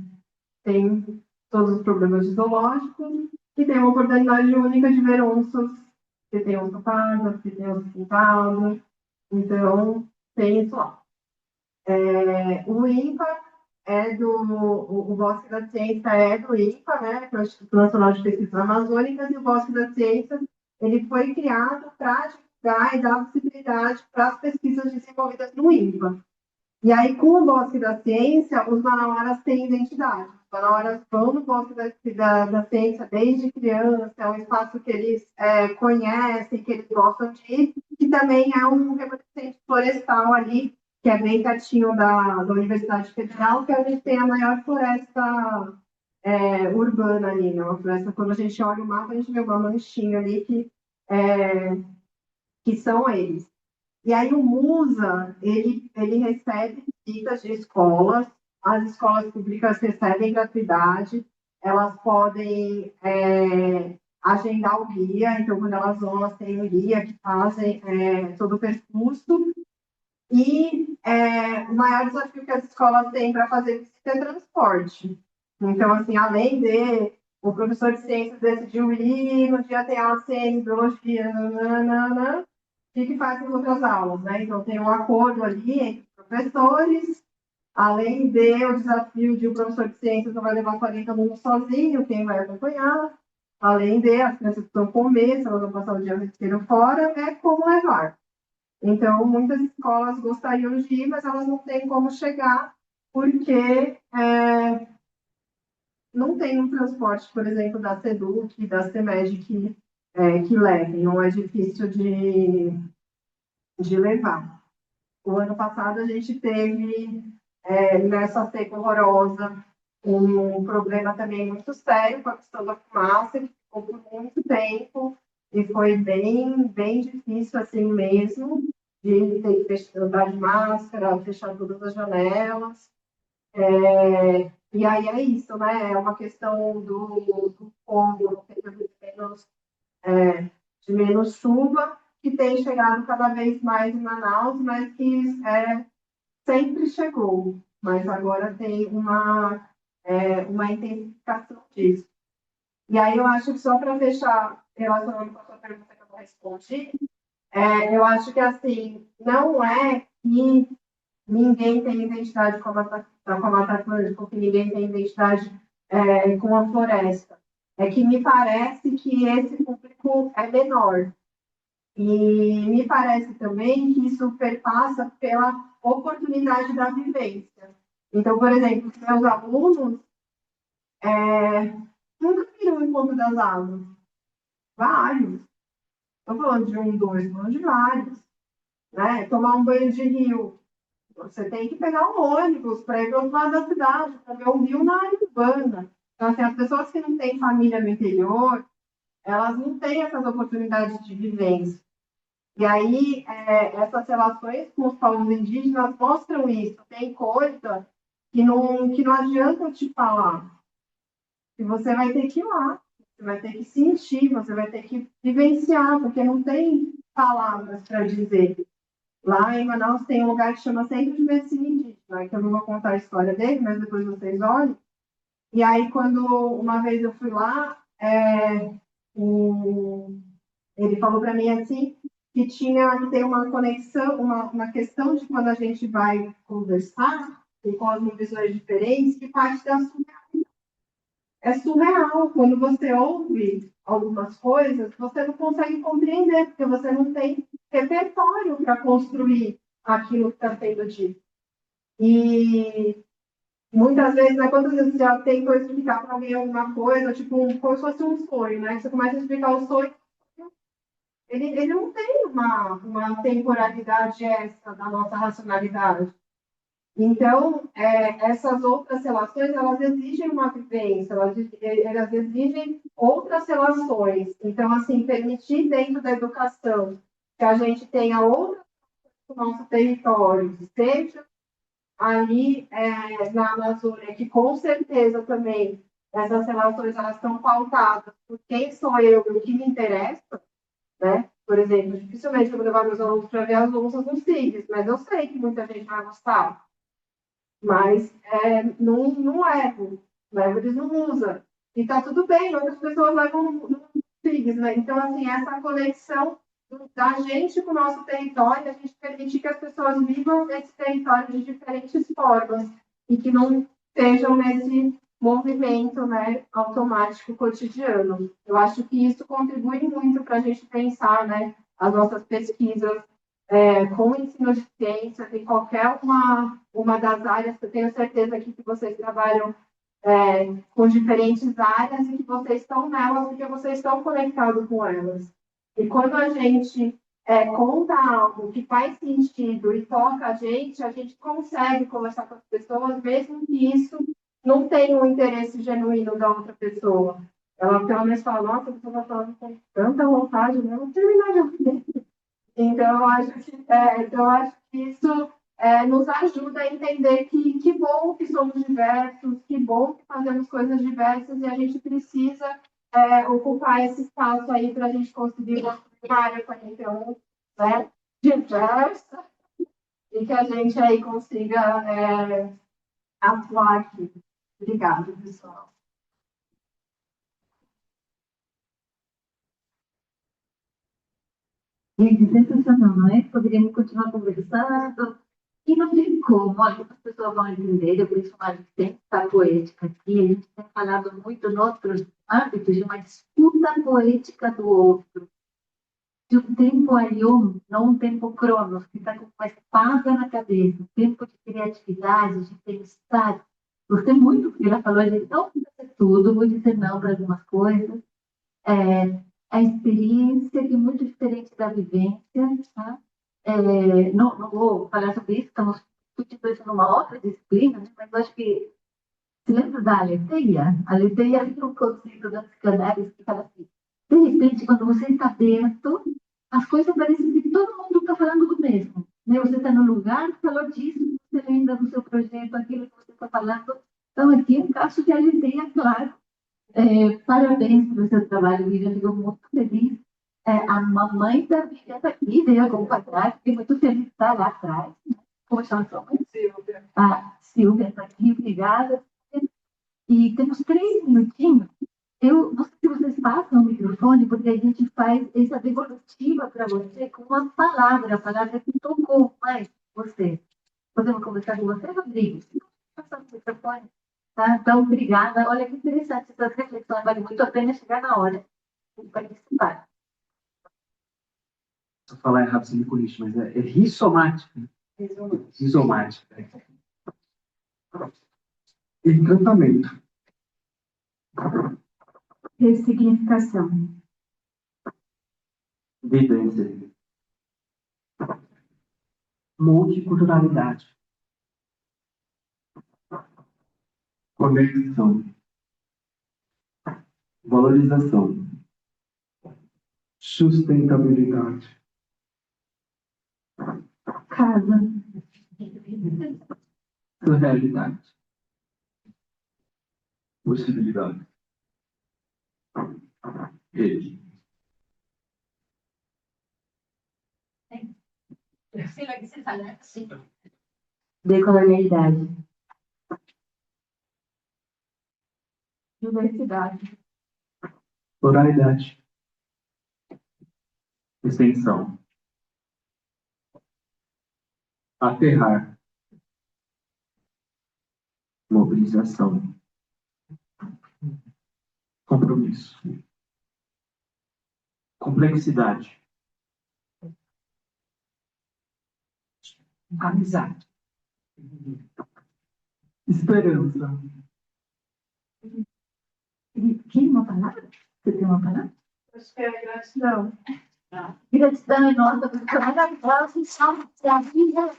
tem todos os problemas de zoológico e tem uma oportunidade única de ver onças, que tem onça parda, que tem onça pintada. Então, tem isso lá. O INPA o Bosque da Ciência é do INPA, né, que é o Instituto Nacional de Pesquisas Amazônicas, e o Bosque da Ciência ele foi criado para divulgar e dar visibilidade para as pesquisas desenvolvidas no INPA. E aí, com o Bosque da Ciência, os manauaras têm identidade. Os manauaras vão no Bosque da Ciência desde criança, é um espaço que eles conhecem, que eles gostam de ir, e também é um remanescente florestal ali, que é bem pertinho da Universidade Federal, que é onde tem a maior floresta urbana ali, né? Uma floresta, quando a gente olha o mapa, a gente vê uma manchinha ali que são eles. E aí o Musa, ele recebe visitas de escolas, as escolas públicas recebem gratuidade, elas podem agendar o guia, então quando elas vão, elas têm um guia que fazem todo o percurso, e o maior desafio que as escolas têm para fazer visita é transporte. Então, assim, além de o professor de ciências decidiu ir, no dia tem aula de ciência, biologia, nananana, o que faz as outras aulas, né? Então, tem um acordo ali entre professores, além de o desafio de o professor de ciências não vai levar 40 alunos sozinho, quem vai acompanhar, além de as crianças precisam comer, se elas vão passar o dia inteiro fora, como levar. Então, muitas escolas gostariam de ir, mas elas não têm como chegar, porque não tem um transporte, por exemplo, da SEDUC, da CEMED que levem, ou é difícil de levar. O ano passado a gente teve, nessa seca horrorosa, um problema também muito sério com a questão da fumaça, que ficou por muito tempo, e foi bem, bem difícil assim mesmo, de ter que andar de máscara, fechar todas as janelas. E aí é isso, né? É uma questão do fogo, de menos chuva, que tem chegado cada vez mais em Manaus, mas que sempre chegou. Mas agora tem uma intensificação disso. E aí eu acho que só para fechar, relacionando com a sua pergunta que eu não respondi, eu acho que assim, não é que ninguém tem identidade com a Mata Atlântica, ou que ninguém tem identidade com a floresta. É que me parece que esse público é menor. E me parece também que isso perpassa pela oportunidade da vivência. Então, por exemplo, os meus alunos nunca viram o encontro das aves. Vários. Estou falando de um, dois, estou falando de vários. Né? Tomar um banho de rio. Você tem que pegar um ônibus para ir para o outro lado da cidade, para ver o rio na área urbana. Então, assim, as pessoas que não têm família no interior, elas não têm essas oportunidades de vivência. E aí, essas relações com os povos indígenas mostram isso. Tem coisa que não adianta eu te falar. Que você vai ter que ir lá, você vai ter que sentir, você vai ter que vivenciar, porque não tem palavras para dizer. Lá em Manaus tem um lugar que chama Centro de Medicina Indígena, que eu não vou contar a história dele, mas depois vocês olhem. E aí, quando uma vez eu fui lá, ele falou para mim assim que tinha que ter uma conexão, uma questão de quando a gente vai conversar e com as visões diferentes, que parte da é surreal. Quando você ouve algumas coisas, você não consegue compreender, porque você não tem repertório para construir aquilo que está sendo dito. E muitas vezes, né, quantas vezes você já tentou explicar para alguém alguma coisa, tipo, como se fosse um sonho, né? Você começa a explicar o sonho, ele não tem uma temporalidade extra da nossa racionalidade. Então, essas outras relações, elas exigem uma vivência, elas exigem outras relações. Então, assim, permitir dentro da educação que a gente tenha outras no nosso território, seja ali na Amazônia, que com certeza também essas relações elas estão pautadas por quem sou eu e o que me interessa, né? Por exemplo, dificilmente eu vou levar meus alunos para ver as onças nos tigres, mas eu sei que muita gente vai gostar. Mas não levo, eles não usam. E está tudo bem, outras pessoas levam no tigres, né? Então, assim, essa conexão da gente com o nosso território, a gente permitir que as pessoas vivam esse território de diferentes formas e que não estejam nesse movimento, né, automático cotidiano. Eu acho que isso contribui muito para a gente pensar, né, as nossas pesquisas com o ensino de ciências em qualquer uma das áreas, que eu tenho certeza aqui que vocês trabalham com diferentes áreas e que vocês estão nelas porque vocês estão conectados com elas. E quando a gente conta algo que faz sentido e toca a gente consegue conversar com as pessoas, mesmo que isso não tenha um interesse genuíno da outra pessoa. Ela pelo menos fala, nossa, a pessoa está falando com tanta vontade, né? Não terminar de ouvir. Então, eu acho que isso nos ajuda a entender que bom que somos diversos, que bom que fazemos coisas diversas e a gente precisa ocupar esse espaço aí para a gente conseguir construir uma área 41, né, diversa e que a gente aí consiga atuar aqui. Obrigada, pessoal. Gente, sensacional, não é? Poderíamos continuar conversando. E não tem como, algumas pessoas vão entender, eu por isso a gente tem que estar poética aqui, a gente tem falado muito em outros âmbitos de uma disputa poética do outro, de um tempo alheio, não um tempo cronos, que está com uma espada na cabeça, um tempo de criatividade, de pensar. Gostei muito do que ela falou, a gente não precisa fazer tudo, vou dizer não para algumas coisas. A experiência que é muito diferente da vivência, tá? Não vou falar sobre isso, estamos discutindo isso numa outra disciplina, né? Mas eu acho que se lembra da aletheia? A aletheia é um conceito da psicanálise que fala assim, de repente, quando você está dentro, as coisas parecem que todo mundo está falando do mesmo. Né? Você está no lugar, falou disso, você lembra do seu projeto, aquilo que você está falando. Então, aqui é um caso de aletheia, claro. Parabéns pelo seu trabalho, Lívia. Eu fico muito feliz. A mamãe da Lívia está aqui, veio acompanhar. Fiquei muito feliz de estar lá atrás. Como chama sua mãe? Silvia. A Silvia está aqui, obrigada. E temos 3 minutinhos. Eu não sei se vocês passam o microfone, porque a gente faz essa devolutiva para você com uma palavra, a palavra que tocou mais você. Podemos conversar com você, Rodrigo? Passar o microfone. Tá? Então, obrigada. Olha que interessante essas reflexões. Vale muito a pena chegar na hora de participar. Se eu falar errado, você me corrige, mas é rissomática. Rizomática. Encantamento. Ressignificação. Vivência. Multiculturalidade. Conexão. Valorização. Sustentabilidade. Casa. Surrealidade. Possibilidade. Rede. Decolonialidade. Diversidade. Pluralidade. Extensão. Aterrar. Mobilização. Compromisso. Complexidade. Amizade. Esperança. Tem uma palavra? Você tem uma palavra? Acho que é gratidão. Gratidão é nossa, porque é maravilhosa e salva a vida.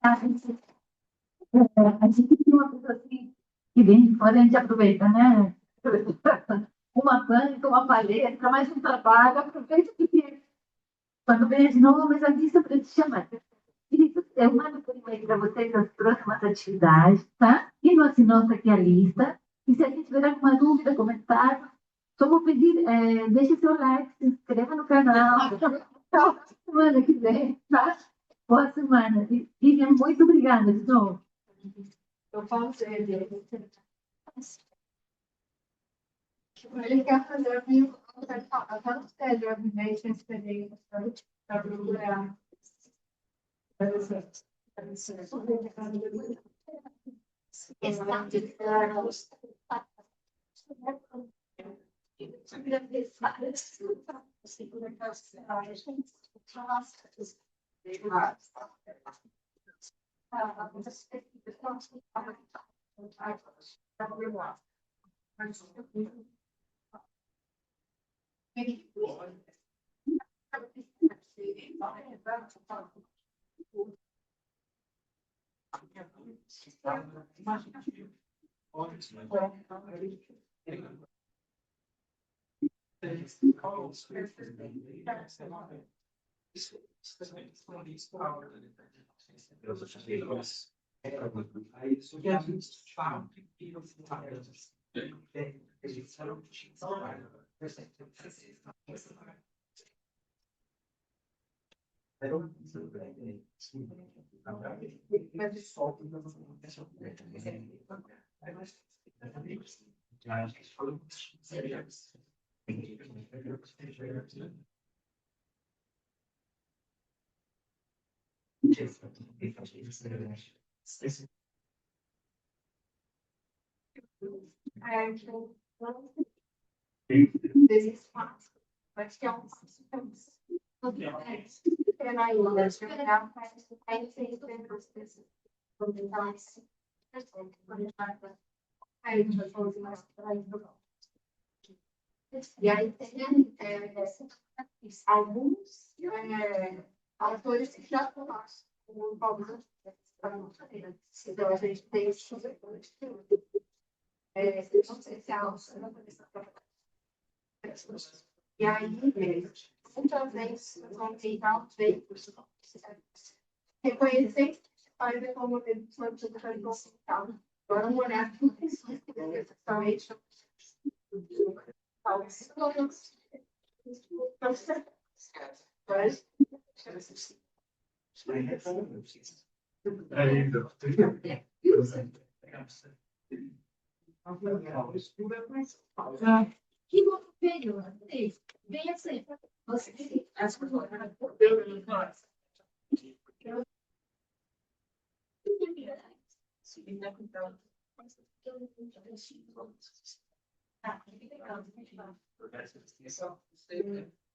A gente tem uma pessoa assim, que vem de fora, a gente aproveita, né? Uma planta, uma paleta, mais um trabalho, aproveita porque quando vem de novo, mas a lista para te chamar. Queridos, eu mando por e-mail para vocês as próximas atividades, tá? E nossa aqui a lista. E se a gente tiver alguma dúvida, comentário, só vou pedir, deixe seu like, se inscreva no canal. Então, semana que vem, tá? Boa semana. Vivian, muito obrigada de novo. Eu falo sério. Ele quer fazer até no sério, a vivência, a experiência, para procurar. Desse espaço. Acho que é um é na ilha, acho que é e aí tem alguns autores que já falaram o problema. Então a gente tem esse social. E aí, muitas vezes, vão tentar feitos reconhecer a como redução de social. Agora, uma olhada para pessoas que necessariamente que outro período? Bem assim, você as coisas. Essa distinção,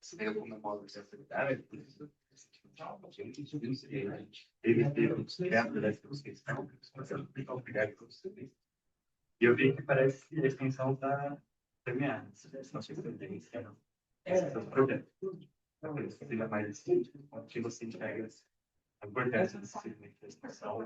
se tem alguma modo de atividade, por isso, ele teve um certo dessa questão, mas eu não obrigado por você. E eu vi que parece que a extensão está terminada. Não sei se você tem esse projeto. Talvez seja mais assim, onde você entrega a importância desse segmento de extensão.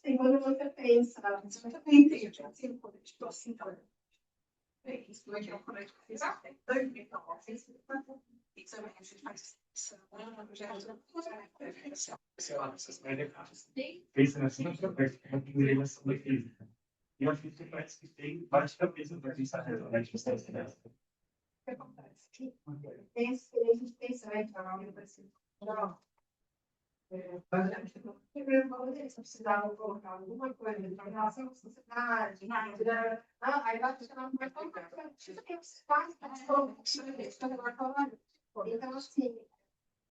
Tem quando você pensa, você também tem, eu assim, quando eu estou assim, então, isso não é que é um colégio que fez até 2009, isso também a gente faz já Pensa assim, na integração da física. E eu acho que parece que tem várias cabeças para pensar na distância dessa. O que acontece? A gente pensa, né, que a universidade não. Se precisava colocar alguma coisa em relação à sociedade, aí vai funcionar mais como isso que você faz, então, assim,